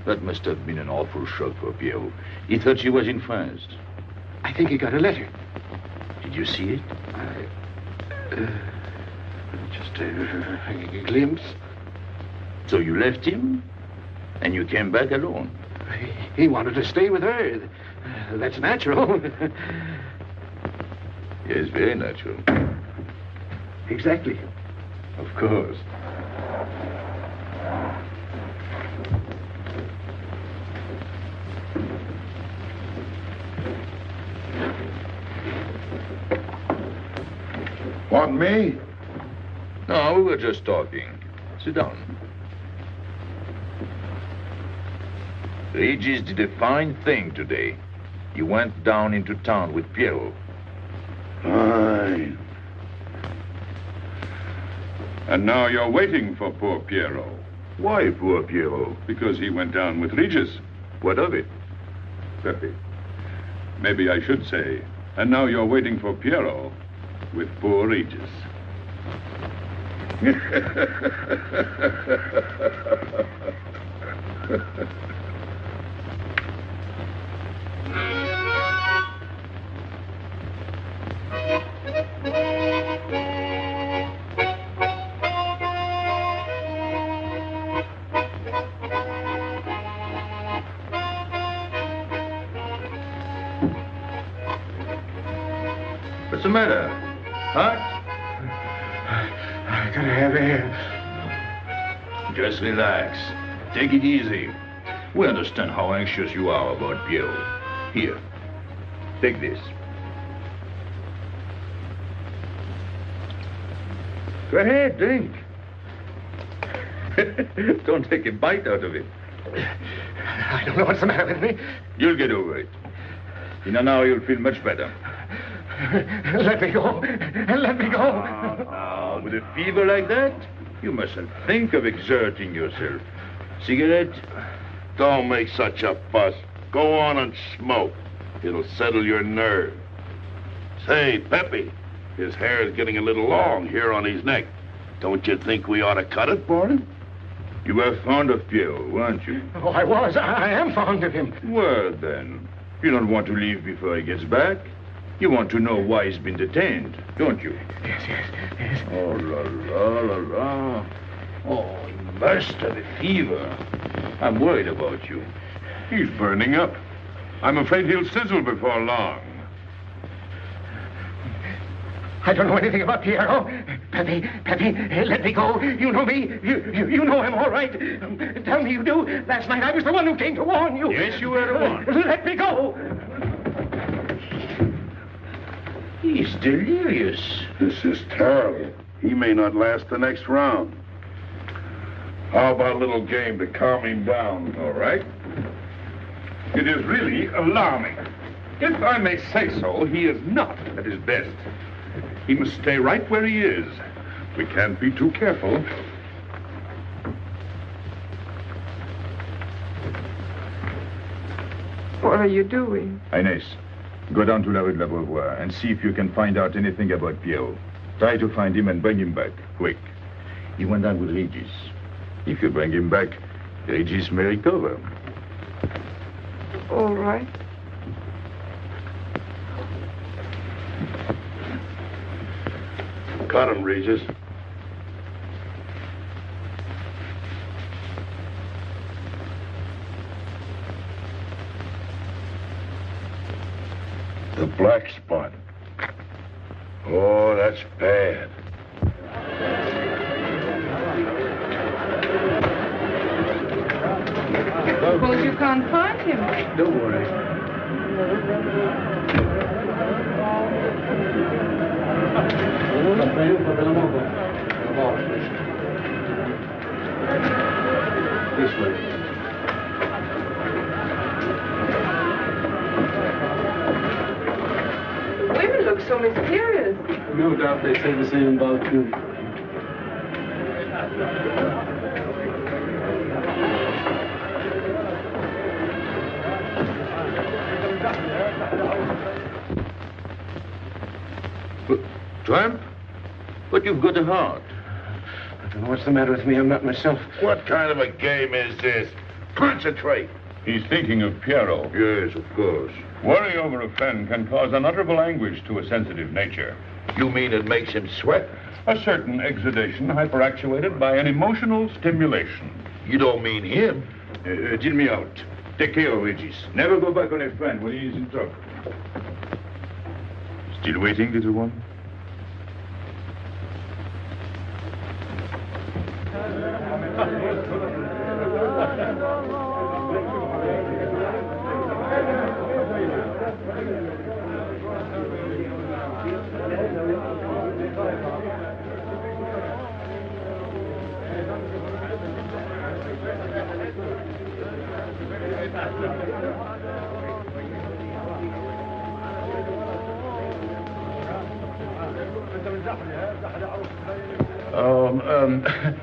That must have been an awful shock for Piero. He thought she was in France. I think he got a letter. Did you see it? Just a glimpse. So you left him, and you came back alone? He wanted to stay with her. That's natural. Yes, very natural. Exactly. Of course. Want me? No, we were just talking. Sit down. Regis did a fine thing today. He went down into town with Piero. Fine. And now you're waiting for poor Piero. Why poor Piero? Because he went down with Regis. What of it? Pepe, maybe I should say, and now you're waiting for Piero with poor Regis. What's the matter? Hot? I gotta have air. Just relax. Take it easy. We understand how anxious you are about Piero. Here, take this. Go ahead, drink. Don't take a bite out of it. I don't know what's the matter with me. You'll get over it. In an hour, you'll feel much better. Let me go. Let me go. With a fever like that, you mustn't think of exerting yourself. Cigarette? Don't make such a fuss. Go on and smoke. It'll settle your nerve. Say, Pepe, his hair is getting a little long here on his neck. Don't you think we ought to cut it for him? You were fond of Pierre, weren't you? Oh, I was. I am fond of him. Well, then, you don't want to leave before he gets back. You want to know why he's been detained, don't you? Yes. Oh, la, la, la, la. Oh, he must have a fever. I'm worried about you. He's burning up. I'm afraid he'll sizzle before long. I don't know anything about Piero. Pepe, let me go. You know me. You know him, all right. Tell me you do. Last night I was the one who came to warn you. Yes, you were the one. Let me go. He's delirious. This is terrible. He may not last the next round. How about a little game to calm him down? All right. It is really alarming. If I may say so, he is not at his best. He must stay right where he is. We can't be too careful. What are you doing? Inés, go down to La Rue de la Beauvoir and see if you can find out anything about Pierre. Try to find him and bring him back, quick. He went down with Regis. If you bring him back, Regis may recover. All right. Cut him, Regis. The black spot. Oh, that's bad. Suppose you can't find him. Don't worry. This way. The women look so mysterious. No doubt they say the same about you. Tramp? But you've got a heart. I don't know what's the matter with me. I'm not myself. What kind of a game is this? Concentrate. He's thinking of Piero. Yes, of course. Worry over a friend can cause unutterable anguish to a sensitive nature. You mean it makes him sweat? A certain exudation hyperactuated by an emotional stimulation. You don't mean him? Deal me out. Take care of Regis. Never go back on a friend when he is in trouble. Still waiting, little one?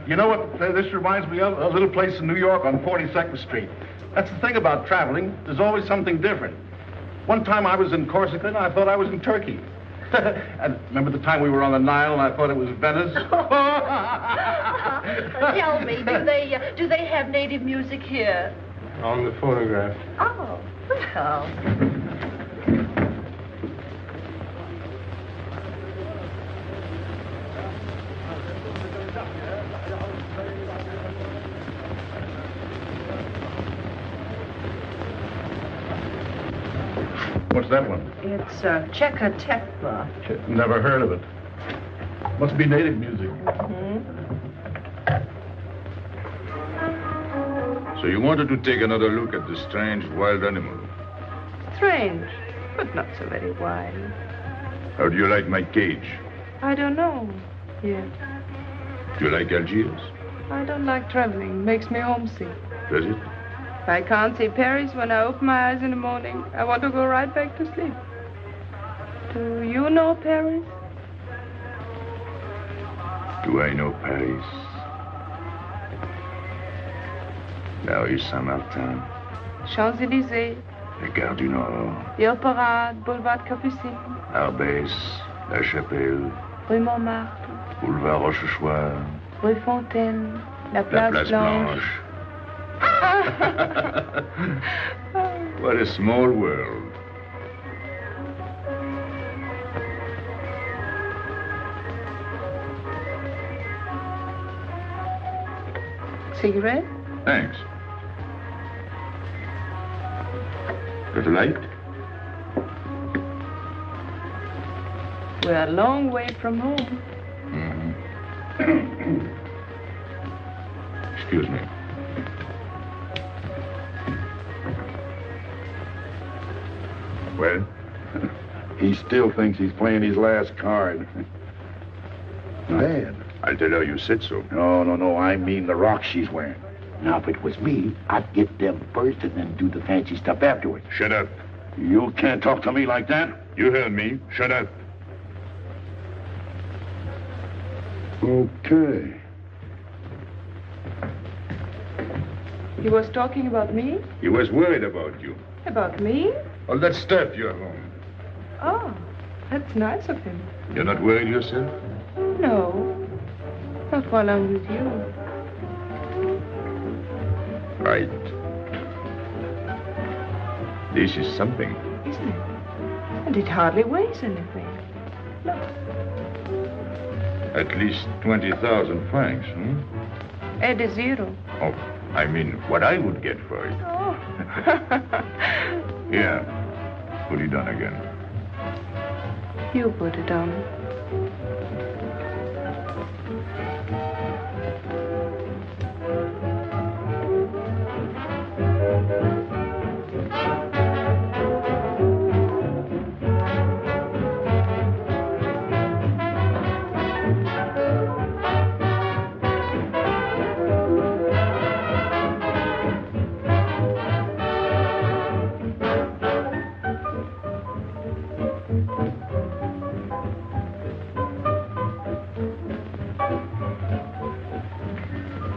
You know what this reminds me of? A little place in New York on 42nd Street. That's the thing about traveling. There's always something different. One time I was in Corsica and I thought I was in Turkey. And remember the time we were on the Nile and I thought it was Venice? Tell me, do they have native music here? On the photograph. Oh, well. What's that one? It's Cheka Tekla. Never heard of it. Must be native music. So you wanted to take another look at the strange wild animal. Strange, but not so very wild. How do you like my cage? I don't know yet. Do you like Algiers? I don't like traveling. It makes me homesick. Does it? If I can't see Paris when I open my eyes in the morning, I want to go right back to sleep. Do you know Paris? Do I know Paris? La rue Saint-Martin. Champs-Élysées, La Gare du Nord. the Opéra, Boulevard Capucine, Arbès. La Chapelle. Rue Montmartre, Boulevard Rochechouart. Rue Fontaine, la La Place, Place Blanche. What a small world. Cigarette? Thanks. Got a light? We're a long way from home. Excuse me. Well, he still thinks he's playing his last card. Bad. I'll tell her you said so. No, I mean the rock she's wearing. Now, if it was me, I'd get them first and then do the fancy stuff afterwards. Shut up. You can't talk to me like that. You heard me. Shut up. Okay. He was talking about me? He was worried about you. About me? All that stuff you have on. Oh, that's nice of him. You're not worried yourself? No, not while I'm with you. Right. This is something. Isn't it? And it hardly weighs anything. Look. At least 20,000 francs, hmm? Add a zero. Oh, I mean, what I would get for it. Oh. Here, put it on again. You put it on.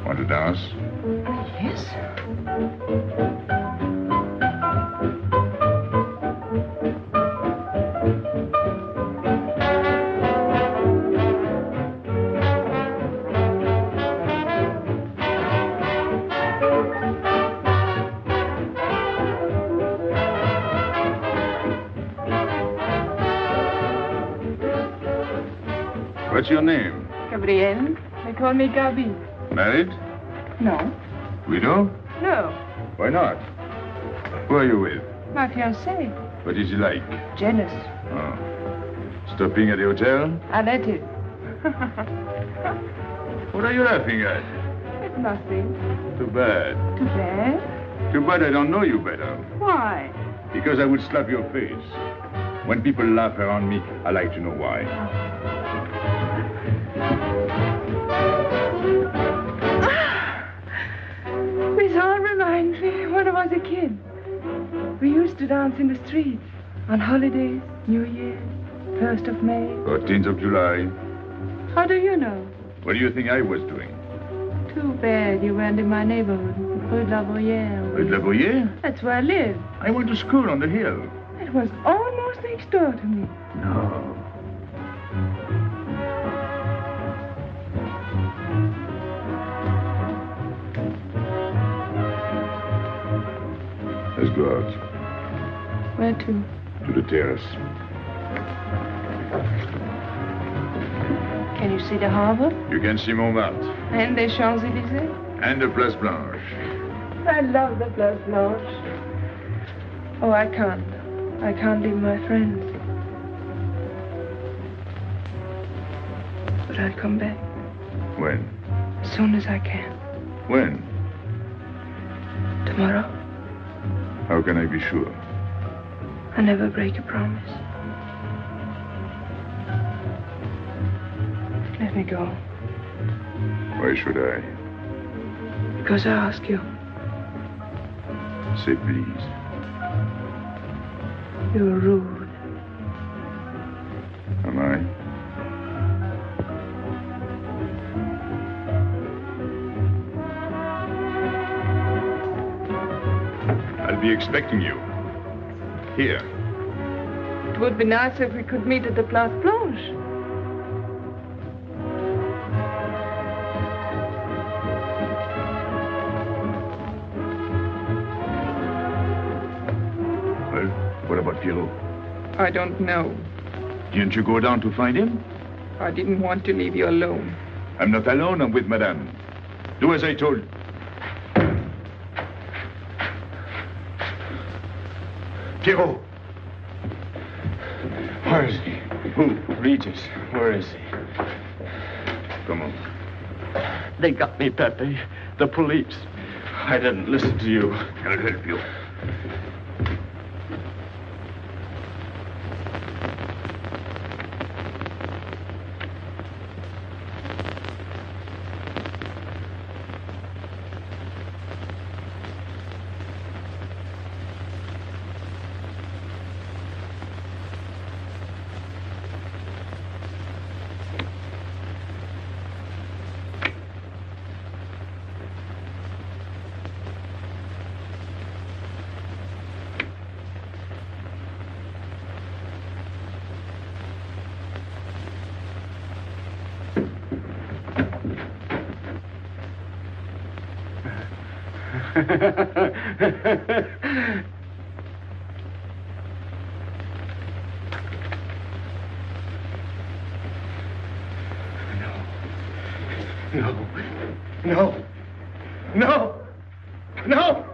Want to dance? Yes. What's your name? Gabrielle. They call me Gaby. Married? No. Widow? No. Why not? Who are you with? My fiancé. What is he like? Jealous. Oh. Stopping at the hotel? I let him. What are you laughing at? It's nothing. Too bad. Too bad? Too bad I don't know you better. Why? Because I would slap your face. When people laugh around me, I like to know why. This all reminds me when I was a kid. We used to dance in the streets on holidays, New Year, 1st of May. 14th of July. How do you know? What do you think I was doing? Too bad you weren't in my neighborhood, Rue de la Bruyère. Rue de la Bruyère? That's where I live. I went to school on the hill. It was almost next door to me. No. Let's go out. Where to? To the terrace. Can you see the harbor? You can see Montmartre. And the Champs-Élysées? And the Place Blanche. I love the Place Blanche. Oh, I can't. I can't leave my friends. But I'll come back. When? As soon as I can. When? Tomorrow. How can I be sure? I never break a promise. Let me go. Why should I? Because I ask you. Say please. You're rude. Am I? I'll be expecting you. Here. It would be nice if we could meet at the Place Blanche. Well, what about Pierrot? I don't know. Didn't you go down to find him? I didn't want to leave you alone. I'm not alone, I'm with Madame. Do as I told. Pierrot! Where is he? Who? Regis. Where is he? Come on. They got me, Pepe. The police. I didn't listen to you. I'll help you. No. No. No.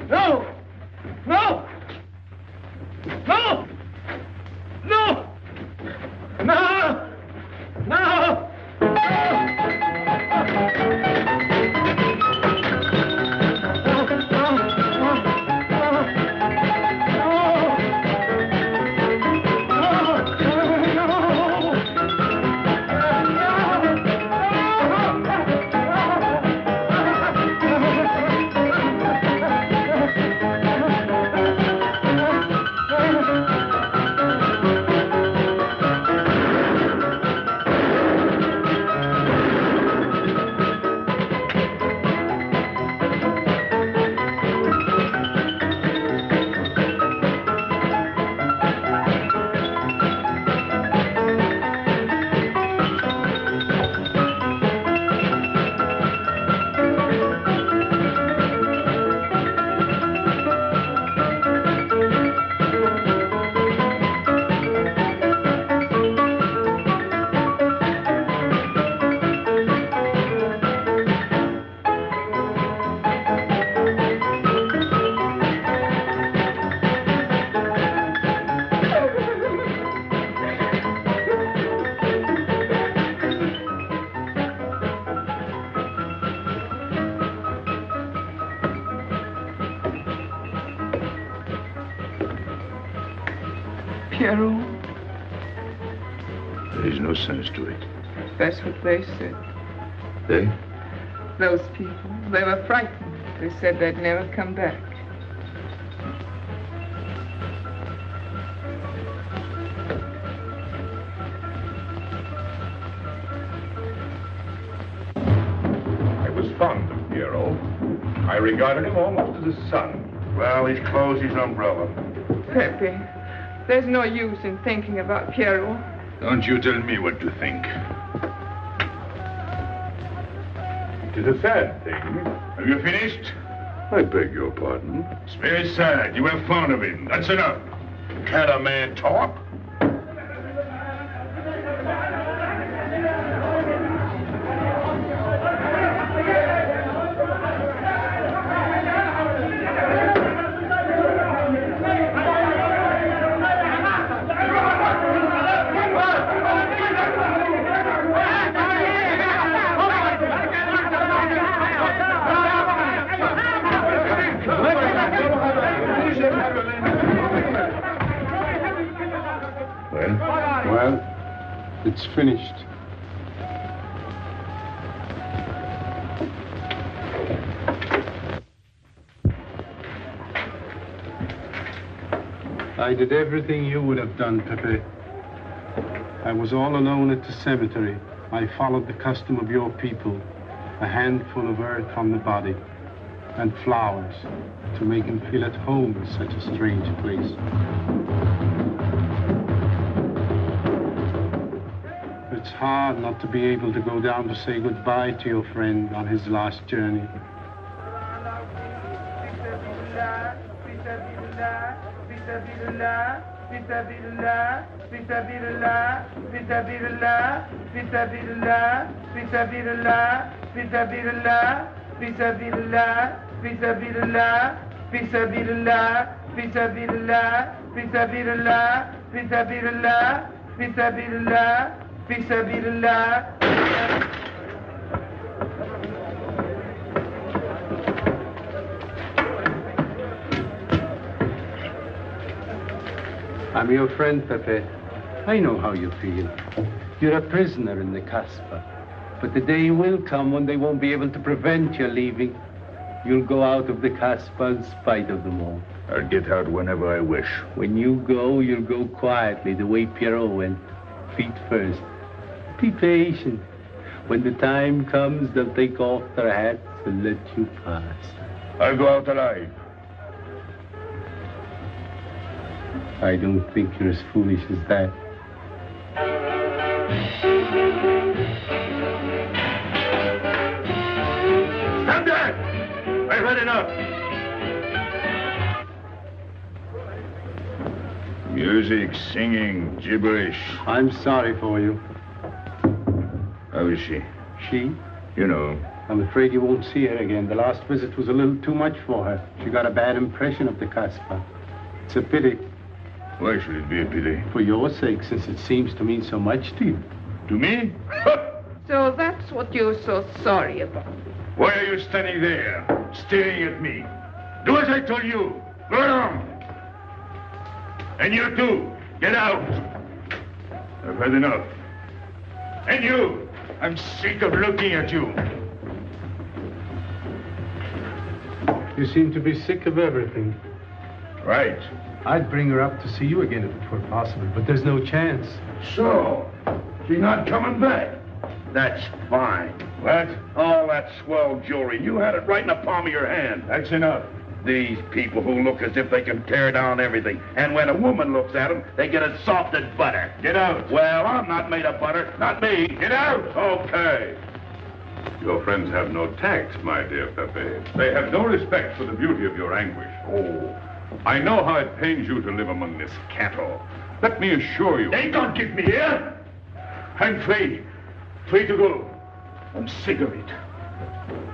No. No. No. No. No. No. Pierrot. There is no sense to it. That's what they said. They? Those people. They were frightened. They said they'd never come back. I was fond of Pierrot. I regarded him almost as a son. Well, he's closed his umbrella. Pepe, there's no use in thinking about Pierrot. Don't you tell me what to think. It is a sad thing. Have you finished? I beg your pardon. It's very sad. You were fond of him. That's enough. Can't a man talk? Well, it's finished. I did everything you would have done, Pepe. I was all alone at the cemetery. I followed the custom of your people. A handful of earth on the body and flowers to make him feel at home in such a strange place. It's hard not to be able to go down to say goodbye to your friend on his last journey. I'm your friend, Pepe. I know how you feel. You're a prisoner in the Casbah. But the day will come when they won't be able to prevent your leaving. You'll go out of the Casbah in spite of them all. I'll get out whenever I wish. When you go, you'll go quietly, the way Pierrot went. Feet first. Be patient. When the time comes, they'll take off their hats and let you pass. I'll go out alive. I don't think you're as foolish as that. Stand there! I've had enough. Music, singing, gibberish. I'm sorry for you. How is she? She? You know. I'm afraid you won't see her again. The last visit was a little too much for her. She got a bad impression of the Casbah. It's a pity. Why should it be a pity? For your sake, since it seems to mean so much to you. To me? So that's what you're so sorry about. Why are you standing there, staring at me? Do as I told you. Go on. And you too, get out. I've had enough. And you, I'm sick of looking at you. You seem to be sick of everything. Right. I'd bring her up to see you again if it were possible, but there's no chance. So, she's not coming back? That's fine. What? All that swell jewelry, you had it right in the palm of your hand. That's enough. These people who look as if they can tear down everything. And when a woman looks at them, they get as soft as butter. Get out. Well, I'm not made of butter. Not me. Get out. Okay. Your friends have no tact, my dear Pepe. They have no respect for the beauty of your anguish. Oh, I know how it pains you to live among this cattle. Let me assure you... They don't keep me here. I'm free. Free to go. I'm sick of it.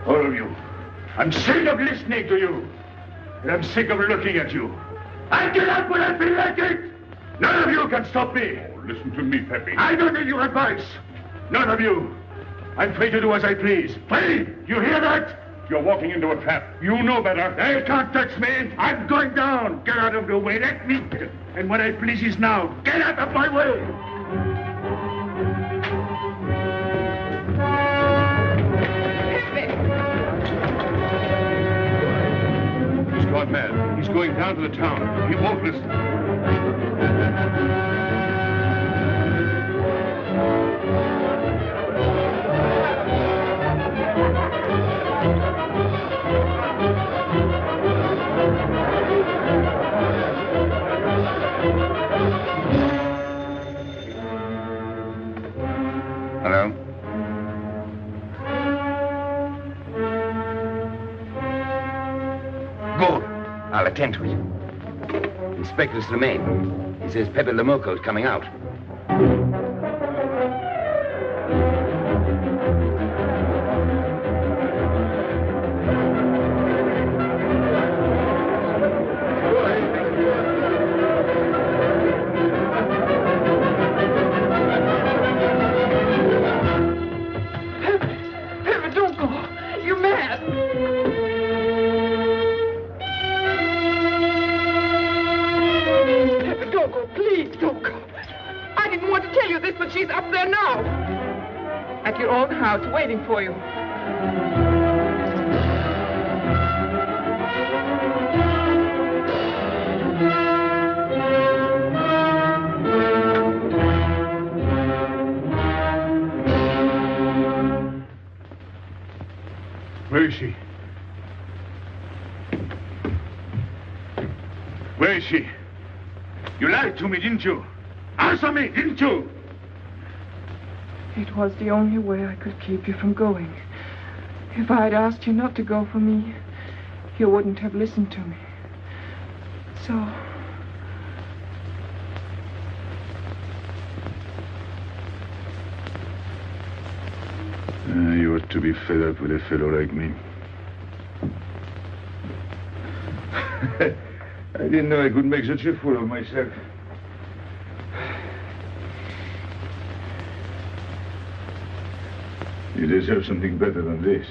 All of you. I'm sick of listening to you. And I'm sick of looking at you. I get out when I feel like it. None of you can stop me. Oh, listen to me, Pepe. I don't need your advice. None of you. I'm free to do as I please. Free! You hear that? You're walking into a trap. You know better. They can't touch me. I'm going down. Get out of the way. Let me... And when I please is now. Get out of my way. He's gone mad. He's going down to the town. He won't listen. Hello? Good. I'll attend to it. Inspector Slemaine. He says Pepe le Moko is coming out. She's up there now. At your own house, waiting for you. Where is she? Where is she? You lied to me, didn't you? Answer me, didn't you? It was the only way I could keep you from going. If I had asked you not to go for me, you wouldn't have listened to me. So... You ought to be fed up with a fellow like me. I didn't know I could make such a fool of myself. You deserve something better than this.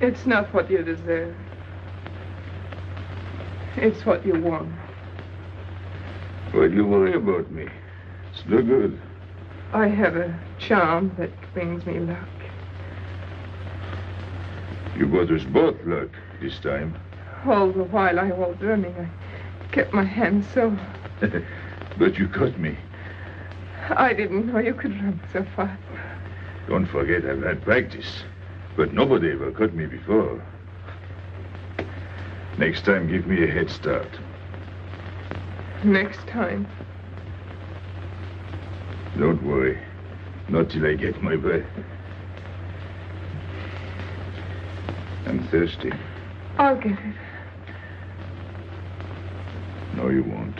It's not what you deserve. It's what you want. Why'd you worry about me? It's no good. I have a charm that brings me luck. You brought us both luck this time. All the while I was running, I kept my hand so... But you caught me. I didn't know you could run so fast. Don't forget, I've had practice. But nobody ever caught me before. Next time, give me a head start. Next time? Don't worry. Not till I get my breath. I'm thirsty. I'll get it. No, you won't.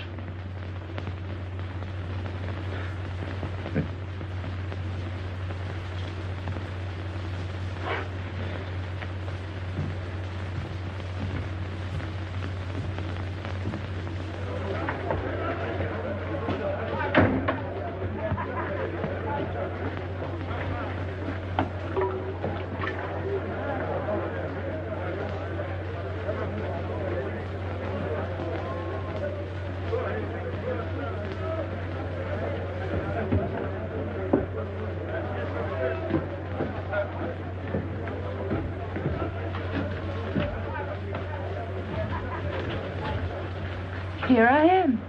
Here I am.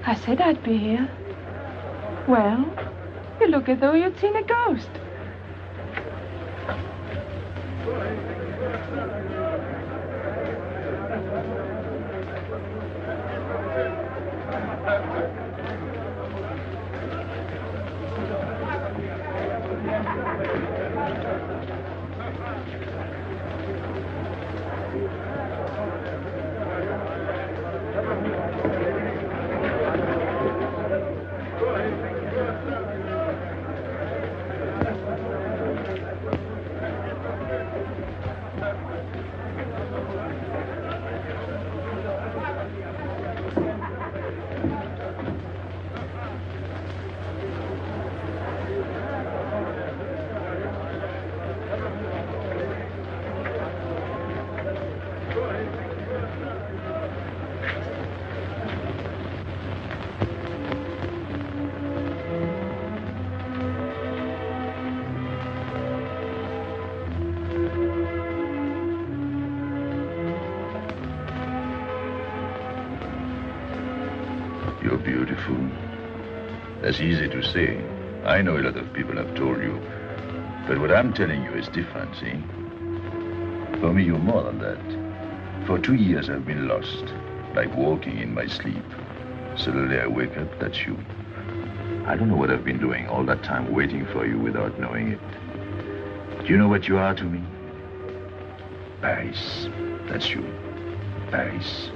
I said I'd be here. Well, you look as though you'd seen a ghost. You're beautiful. That's easy to say. I know a lot of people have told you. But what I'm telling you is different, see? For me, you're more than that. For 2 years, I've been lost, like walking in my sleep. Suddenly, I wake up, that's you. I don't know what I've been doing all that time waiting for you without knowing it. Do you know what you are to me? Paris. That's you. Paris.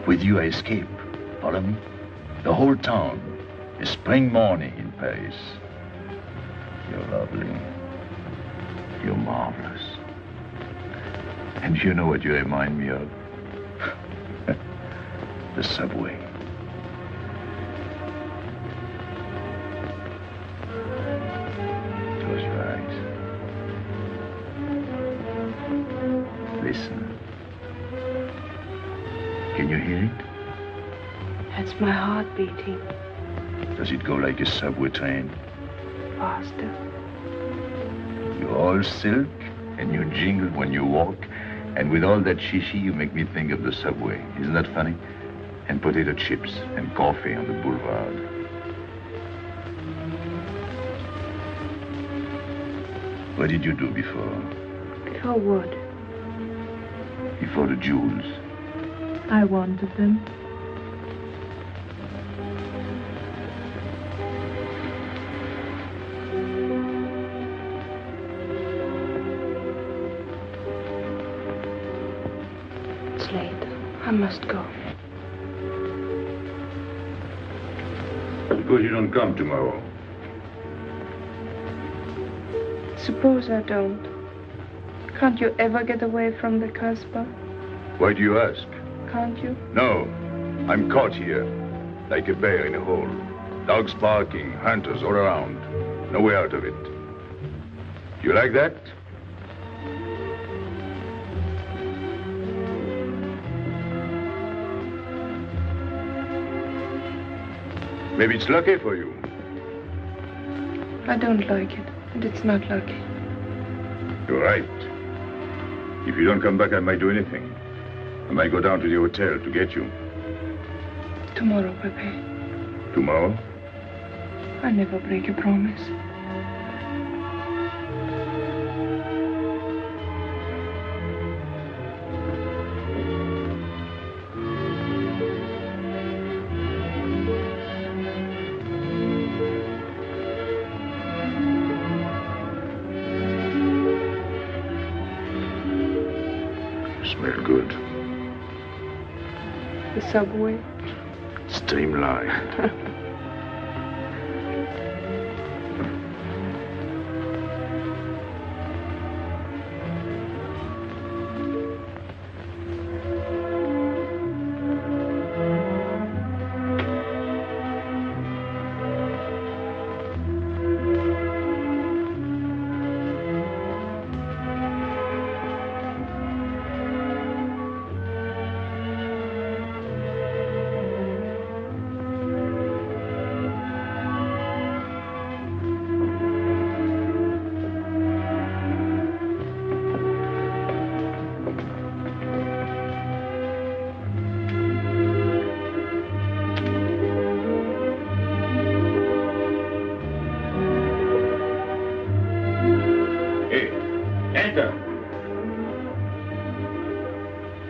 With you, I escape. Follow me? The whole town. A spring morning in Paris. You're lovely. You're marvelous. And you know what you remind me of? The subway. Close your eyes. Listen. Can you hear it? That's my heart beating. Does it go like a subway train? Faster. You're all silk, and you jingle when you walk, and with all that shishi, you make me think of the subway. Isn't that funny? And potato chips and coffee on the boulevard. What did you do before? For what? Before the jewels. I wanted them. It's late. I must go. Suppose you don't come tomorrow. Suppose I don't. Can't you ever get away from the Casbah? Why do you ask? Can't you? No. I'm caught here, like a bear in a hole. Dogs barking, hunters all around. No way out of it. You like that? Maybe it's lucky for you. I don't like it, and it's not lucky. You're right. If you don't come back, I might do anything. I might go down to the hotel to get you. Tomorrow, Pepe. Tomorrow? I never break a promise. Smell good. The subway. Streamlined.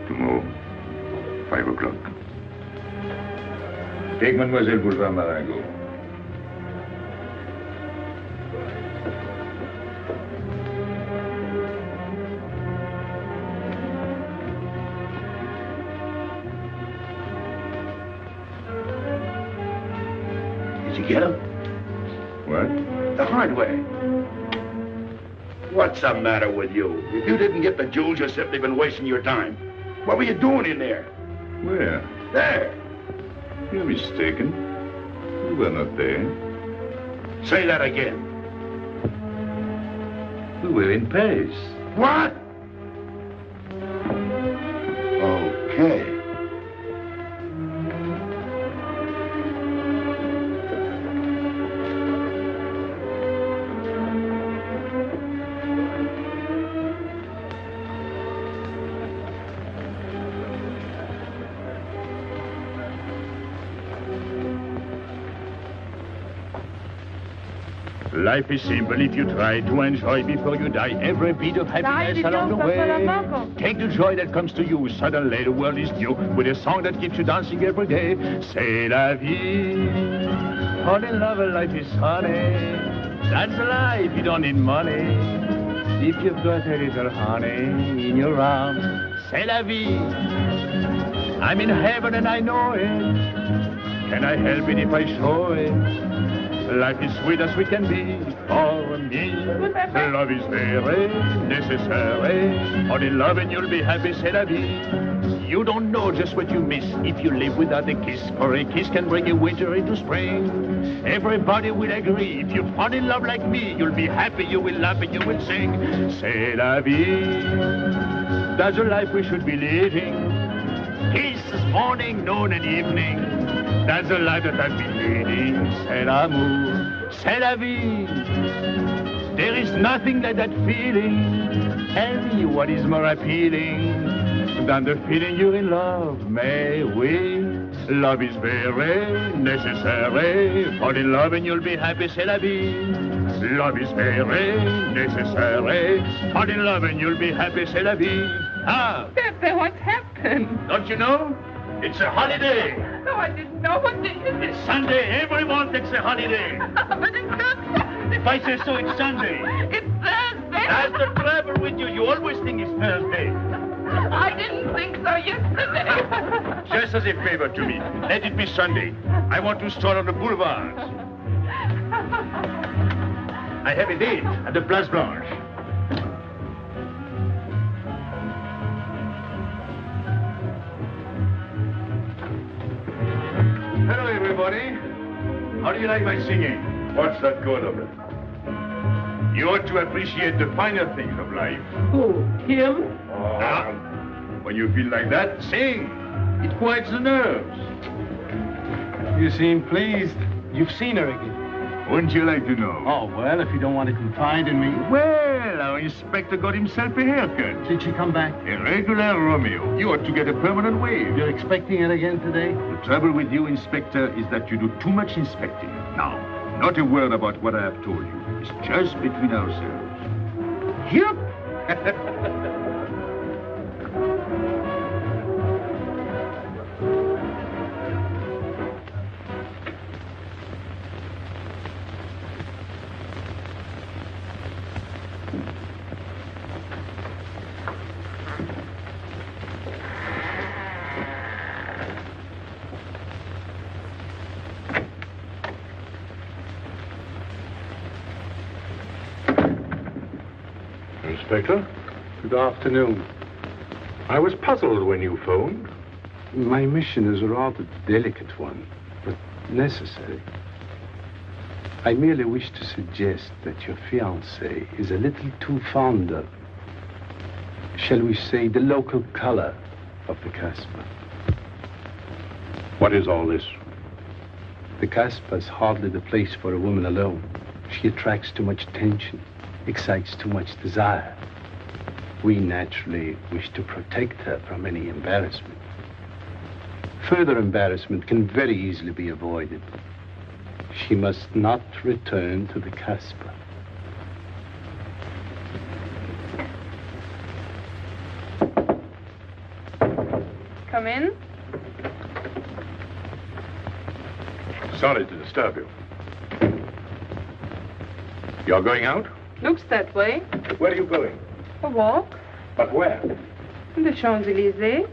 Tomorrow, 5 o'clock. Take Mademoiselle Boulevard Marengo. Did you get him? What? The hard way. What's the matter with you? If you didn't get the jewels, you've simply been wasting your time. What were you doing in there? Where? There. You're mistaken. You were not there. Say that again. We were in Paris. What? Okay. Life is simple if you try to enjoy before you die every bit of happiness along the way. Take the joy that comes to you. Suddenly the world is new with a song that keeps you dancing every day. C'est la vie. Fall in love, life is honey. That's life, you don't need money. If you've got a little honey in your arms, c'est la vie. I'm in heaven and I know it. Can I help it if I show it? Life is sweet as sweet can be for me. Love is very necessary. Fall in love and you'll be happy, c'est la vie. You don't know just what you miss if you live without a kiss. For a kiss can bring a winter into spring. Everybody will agree. If you fall in love like me, you'll be happy, you will laugh and you will sing. C'est la vie. That's the life we should be living. Kisses morning, noon and evening. That's the life that I've been leading. C'est l'amour, c'est la vie. There is nothing like that feeling. Tell me what is more appealing than the feeling you're in love. Mais oui, Love is very necessary. Fall in love and you'll be happy, c'est la vie. Love is very necessary. Fall in love and you'll be happy, c'est la vie. Ah! Pepe, what's happened? Don't you know? It's a holiday. No, I didn't know. What day is it? It's Sunday. Everyone takes a holiday. But it's not Sunday. If I say so, it's Sunday. It's Thursday. That's the trouble with you. You always think it's Thursday. I didn't think so yesterday. Just as a favor to me, let it be Sunday. I want to stroll on the boulevards. I have a date at the Place Blanche. Hello, everybody. How do you like my singing? What's that good of it? You ought to appreciate the finer things of life. Who? Him? When you feel like that, sing. It quiets the nerves. You seem pleased. You've seen her again. Wouldn't you like to know? Oh, well, if you don't want to confide in me. Well, our inspector got himself a haircut. Did she come back? A regular Romeo. You ought to get a permanent wave. You're expecting it again today? The trouble with you, Inspector, is that you do too much inspecting. Now, not a word about what I have told you. It's just between ourselves. Yep. Inspector? Good afternoon. I was puzzled when you phoned. My mission is a rather delicate one, but necessary. I merely wish to suggest that your fiancée is a little too fond of, shall we say, the local color of the Casbah. What is all this? The Casbah is hardly the place for a woman alone. She attracts too much attention, excites too much desire. We naturally wish to protect her from any embarrassment. Further embarrassment can very easily be avoided. She must not return to the Casbah. Come in. Sorry to disturb you. You're going out? Looks that way. Where are you going? A walk. But where? In the Champs-Élysées.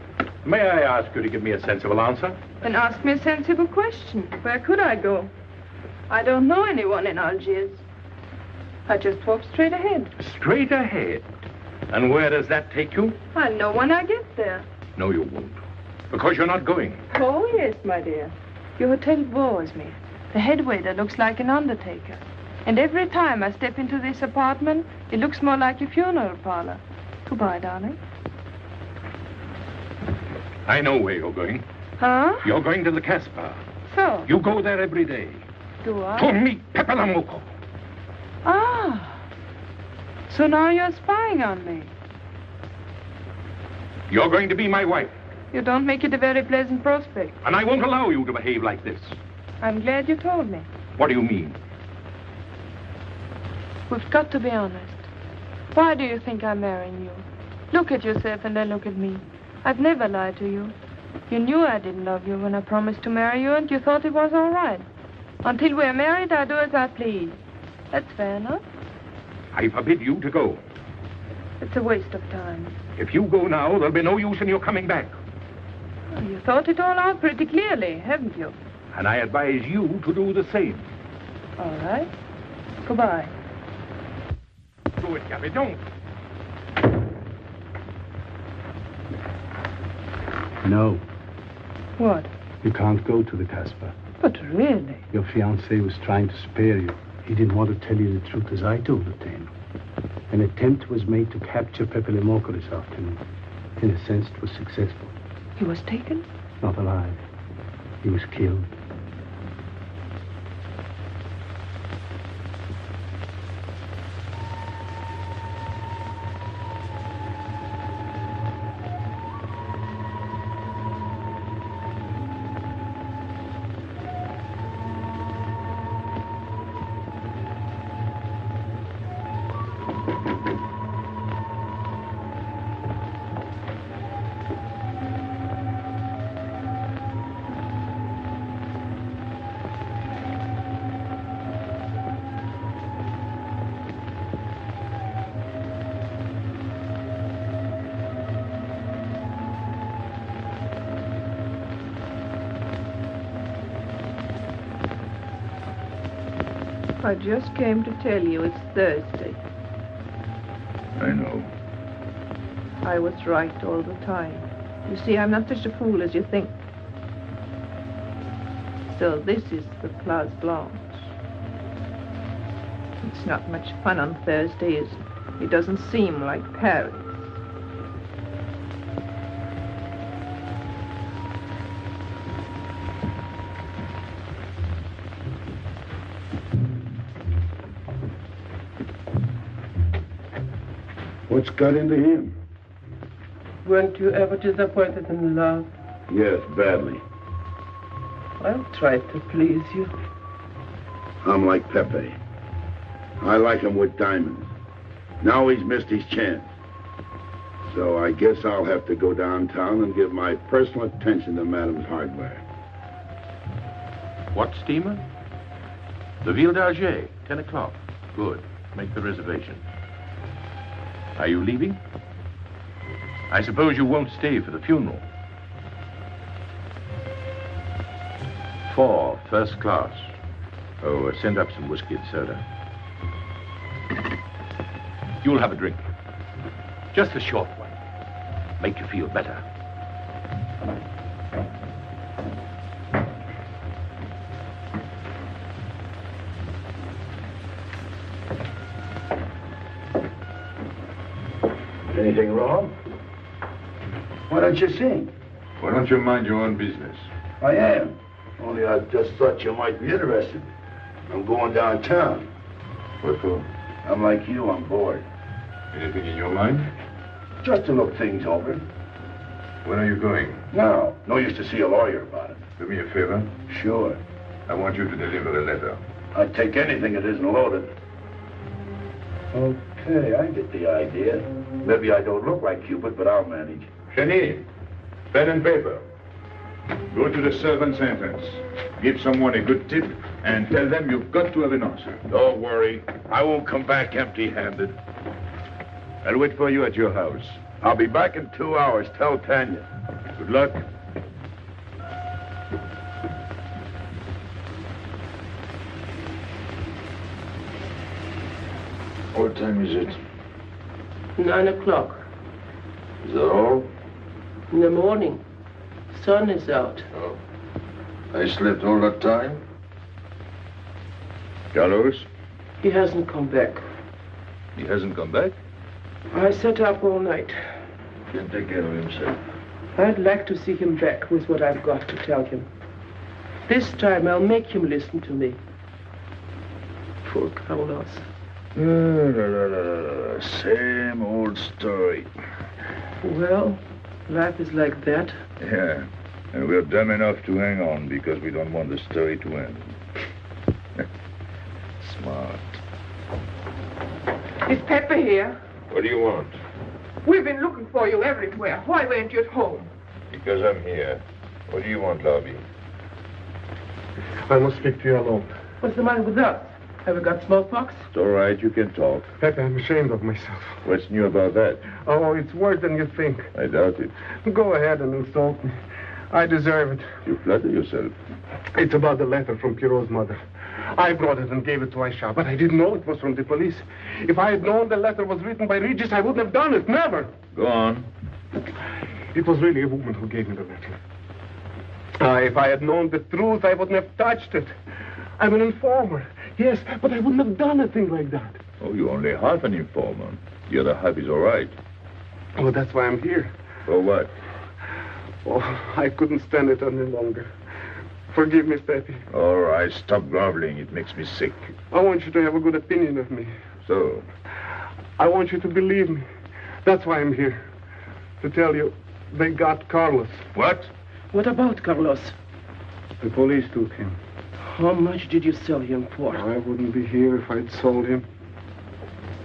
May I ask you to give me a sensible answer? Then ask me a sensible question. Where could I go? I don't know anyone in Algiers. I just walk straight ahead. Straight ahead? And where does that take you? I'll know when I get there. No, you won't. Because you're not going. Oh, yes, my dear. Your hotel bores me. The head waiter looks like an undertaker. And every time I step into this apartment, it looks more like a funeral parlor. Goodbye, darling. I know where you're going. Huh? You're going to the Casbah. So? You go there every day. Do I? To meet Pepe le Moko. Ah. So now you're spying on me. You're going to be my wife. You don't make it a very pleasant prospect. And I won't allow you to behave like this. I'm glad you told me. What do you mean? We've got to be honest. Why do you think I'm marrying you? Look at yourself and then look at me. I've never lied to you. You knew I didn't love you when I promised to marry you, and you thought it was all right. Until we're married, I do as I please. That's fair enough. I forbid you to go. It's a waste of time. If you go now, there'll be no use in your coming back. Well, you thought it all out pretty clearly, haven't you? And I advise you to do the same. All right. Goodbye. Do it, Gaby, don't. No. What? You can't go to the Casbah. But really? Your fiancé was trying to spare you. He didn't want to tell you the truth as I told the tale. An attempt was made to capture Pepe le Moko this afternoon. In a sense, it was successful. He was taken? Not alive. He was killed. I just came to tell you it's Thursday. I know. I was right all the time. You see, I'm not such a fool as you think. So this is the Place Blanche. It's not much fun on Thursday, is it? It doesn't seem like Paris. What's got into him? Weren't you ever disappointed in love? Yes, badly. I'll try to please you. I'm like Pepe. I like him with diamonds. Now he's missed his chance. So I guess I'll have to go downtown and give my personal attention to Madame's hardware. What steamer? The Ville d'Algiers, 10 o'clock. Good. Make the reservation. Are you leaving? I suppose you won't stay for the funeral. 4, first class. Oh, send up some whiskey and soda. You'll have a drink. Just a short one. Make you feel better. Anything wrong? Why don't you sing? Why don't you mind your own business? I am. Only I just thought you might be interested. I'm going downtown. What for? I'm like you, I'm bored. Anything in your mind? Just to look things over. When are you going? Now, no use to see a lawyer about it. Do me a favor. Sure. I want you to deliver a letter. I'd take anything that isn't loaded. Okay, I get the idea. Maybe I don't look like Cupid, but I'll manage. Hedy, pen and paper. Go to the servants' entrance. Give someone a good tip and tell them you've got to have an answer. Don't worry. I won't come back empty-handed. I'll wait for you at your house. I'll be back in 2 hours. Tell Tanya. Good luck. What time is it? 9 o'clock. Is that all? In the morning. Sun is out. Oh. I slept all that time? Carlos? He hasn't come back. He hasn't come back? I sat up all night. Can take care of himself. I'd like to see him back with what I've got to tell him. This time I'll make him listen to me. Poor Carlos. Same old story. Well, life is like that. Yeah, and we're dumb enough to hang on because we don't want the story to end. Smart. Is Pepe here? What do you want? We've been looking for you everywhere. Why weren't you at home? Because I'm here. What do you want, Gaby? I must speak to you alone. What's the matter with us? Have we got smallpox? It's all right, you can talk. Pepe, I'm ashamed of myself. What's new about that? Oh, it's worse than you think. I doubt it. Go ahead and insult me. I deserve it. You flatter yourself. It's about the letter from Pierrot's mother. I brought it and gave it to Aisha, but I didn't know it was from the police. If I had known the letter was written by Regis, I wouldn't have done it. Never. Go on. It was really a woman who gave me the letter. If I had known the truth, I wouldn't have touched it. I'm an informer. Yes, but I wouldn't have done a thing like that. Oh, you're only half an informer. The other half is all right. Oh, that's why I'm here. For what? Oh, I couldn't stand it any longer. Forgive me, Pepe. All right, stop groveling. It makes me sick. I want you to have a good opinion of me. So? I want you to believe me. That's why I'm here. To tell you, they got Carlos. What? What about Carlos? The police took him. How much did you sell him for? I wouldn't be here if I'd sold him.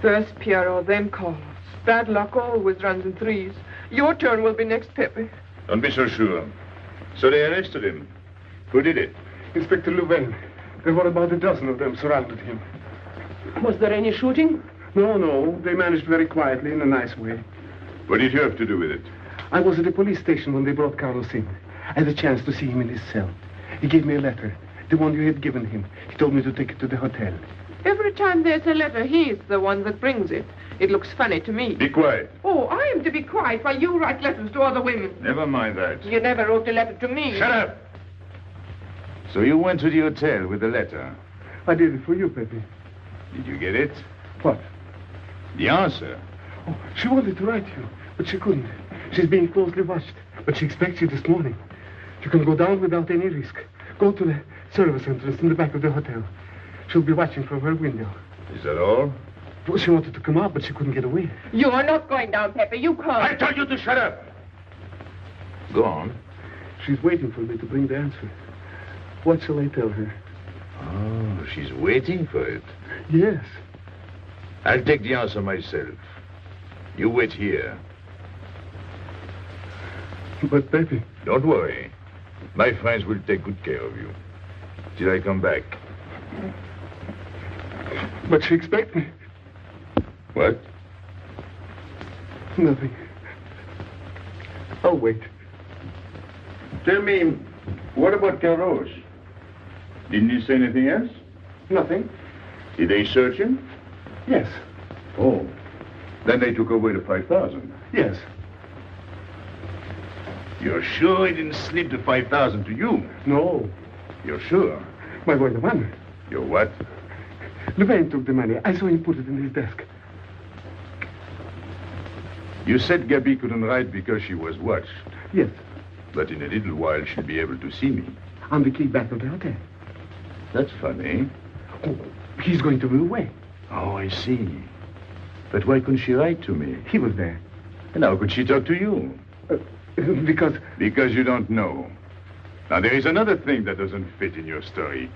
First Pierrot, then Carlos. Bad luck always runs in threes. Your turn will be next, Pepe. Don't be so sure. So they arrested him. Who did it? Inspector Louvain. There were about a dozen of them surrounded him. Was there any shooting? No. They managed very quietly in a nice way. What did you have to do with it? I was at the police station when they brought Carlos in. I had a chance to see him in his cell. He gave me a letter. The one you had given him. He told me to take it to the hotel. Every time there's a letter, he's the one that brings it. It looks funny to me. Be quiet. Oh, I am to be quiet while you write letters to other women. Never mind that. You never wrote a letter to me. Shut up! So you went to the hotel with the letter. I did it for you, Pepe. Did you get it? What? The answer. Oh, she wanted to write you, but she couldn't. She's being closely watched, but she expects you this morning. You can go down without any risk. Go to the service entrance in the back of the hotel. She'll be watching from her window. Is that all? Well, she wanted to come out, but she couldn't get away. You are not going down, Pepe. You can't. I told you to shut up. Go on. She's waiting for me to bring the answer. What shall I tell her? Oh, she's waiting for it. Yes. I'll take the answer myself. You wait here. But, Pepe... Don't worry. My friends will take good care of you. Till I come back. But she expects me. What? Nothing. I'll wait. Tell me, what about Carlos? Didn't he say anything else? Nothing. Did they search him? Yes. Oh. Then they took away the 5,000. Yes. You're sure he didn't slip the 5,000 to you? No. You're sure? My word of honor. Your what? Louvain took the money. I saw him put it in his desk. You said Gaby couldn't write because she was watched. Yes. But in a little while, she'll be able to see me. On the key back of the hotel. That's funny. Oh, he's going to be away. Oh, I see. But why couldn't she write to me? He was there. And how could she talk to you? Because... Because you don't know. Now, there is another thing that doesn't fit in your story.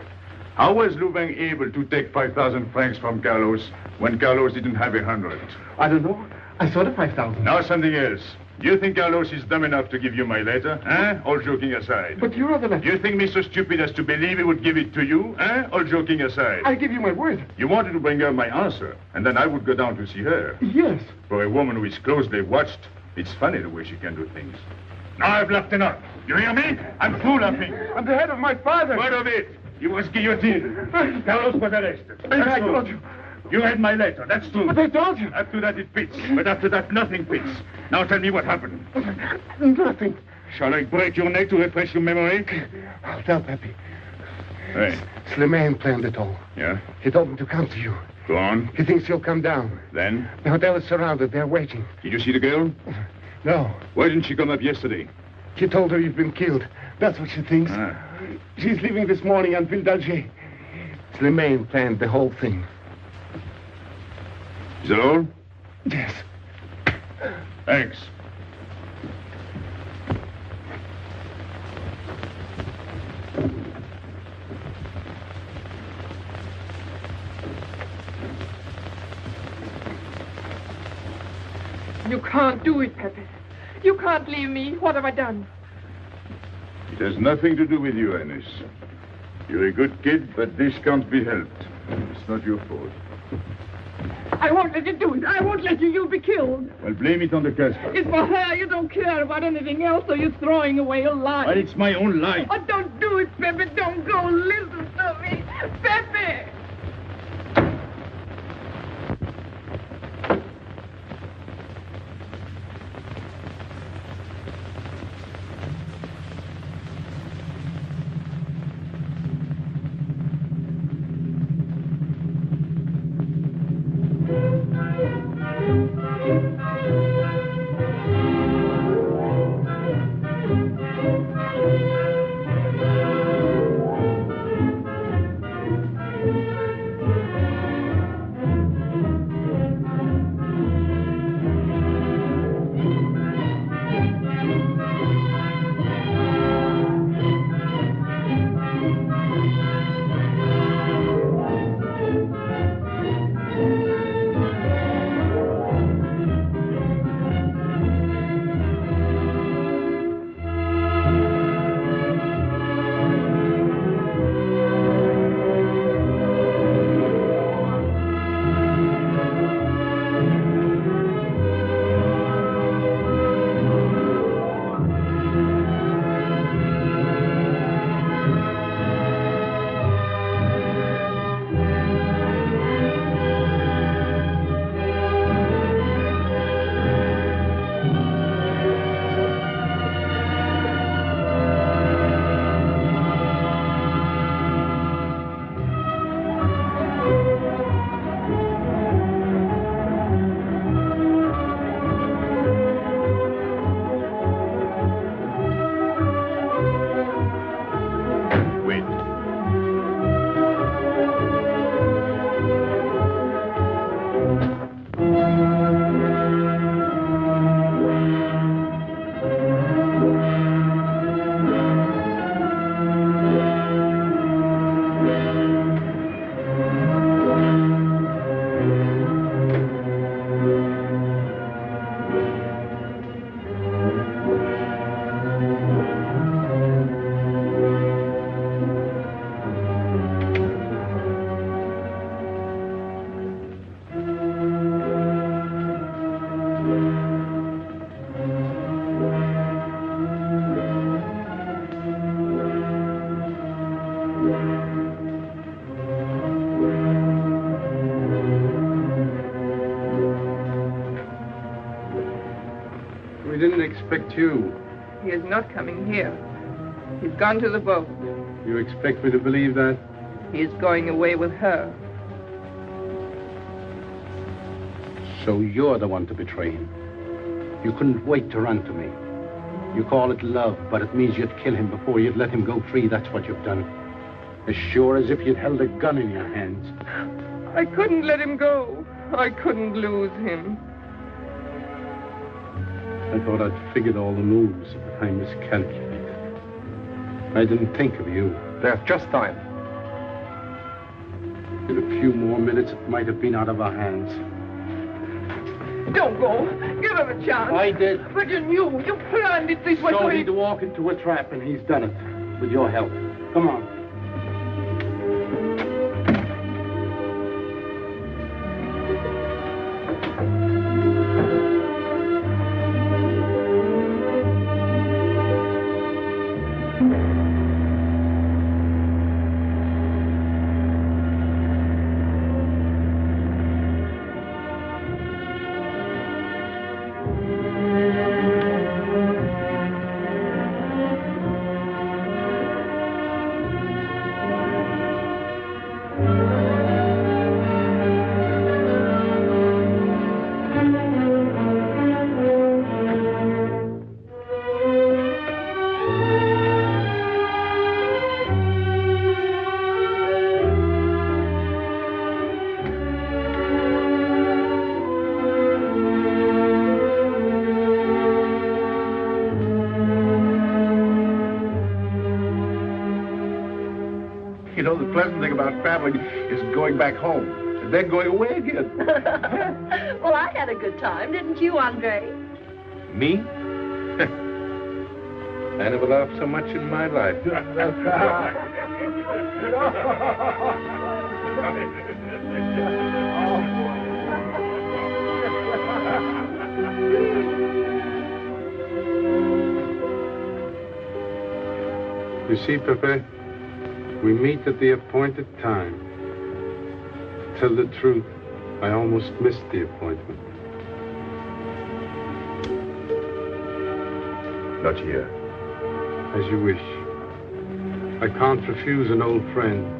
How was Louvain able to take 5,000 francs from Carlos when Carlos didn't have 100? I don't know. I saw the 5,000. Now something else. Do you think Carlos is dumb enough to give you my letter? All joking aside. But you wrote the letter. You think me so stupid as to believe he would give it to you? All joking aside. I give you my word. You wanted to bring her my answer, and then I would go down to see her. Yes. For a woman who is closely watched, it's funny the way she can do things. Now I've left enough. You hear me? I'm through laughing. I'm the head of my father. What of it? He was guillotined. Carlos was arrested. I told you. You read my letter, that's true. But I told you. After that it fits, but after that nothing fits. Now tell me what happened. Nothing. Shall I break your neck to refresh your memory? I'll tell Pepe. Hey. Slimane planned it all. Yeah? He told me to come to you. Go on. He thinks you'll come down. Then? The hotel is surrounded. They're waiting. Did you see the girl? No. Why didn't she come up yesterday? She told her you've been killed. That's what she thinks. She's leaving this morning on Ville d'Alger. Slimane planned the whole thing. Is that all? Yes. Thanks. You can't do it, Pepe. You can't leave me. What have I done? It has nothing to do with you, Ines. You're a good kid, but this can't be helped. It's not your fault. I won't let you do it. I won't let you. You'll be killed. Well, blame it on the Casper. It's for her. You don't care about anything else, so you're throwing away your life. Well, it's my own life. Oh, don't do it, Pepe. Don't go. Listen to me. Pepe! We didn't expect you. He is not coming here. He's gone to the boat. You expect me to believe that? He is going away with her. So you're the one to betray him. You couldn't wait to run to me. You call it love, but it means you'd kill him before you'd let him go free. That's what you've done. As sure as if you'd held a gun in your hands. I couldn't let him go. I couldn't lose him. I thought I'd figured all the moves, but I miscalculated. I didn't think of you. There's just time. In a few more minutes, it might have been out of our hands. Don't go. Give him a chance. I did. But you knew. You planned it this way. So he'd walk into a trap, and he's done it. With your help. Come on. You know, the pleasant thing about traveling is going back home and then going away again. Well, I had a good time, didn't you, Andre? Me? I never laughed so much in my life. You see, Pepe, we meet at the appointed time. To tell the truth, I almost missed the appointment. Not here. As you wish. I can't refuse an old friend.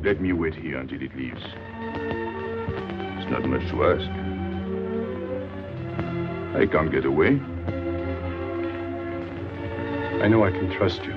Let me wait here until it leaves. It's not much to ask. I can't get away. I know I can trust you.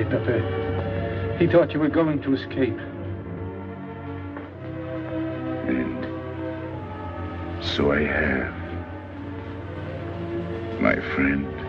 lie, Pepe. He thought you were going to escape. And so I have, my friend.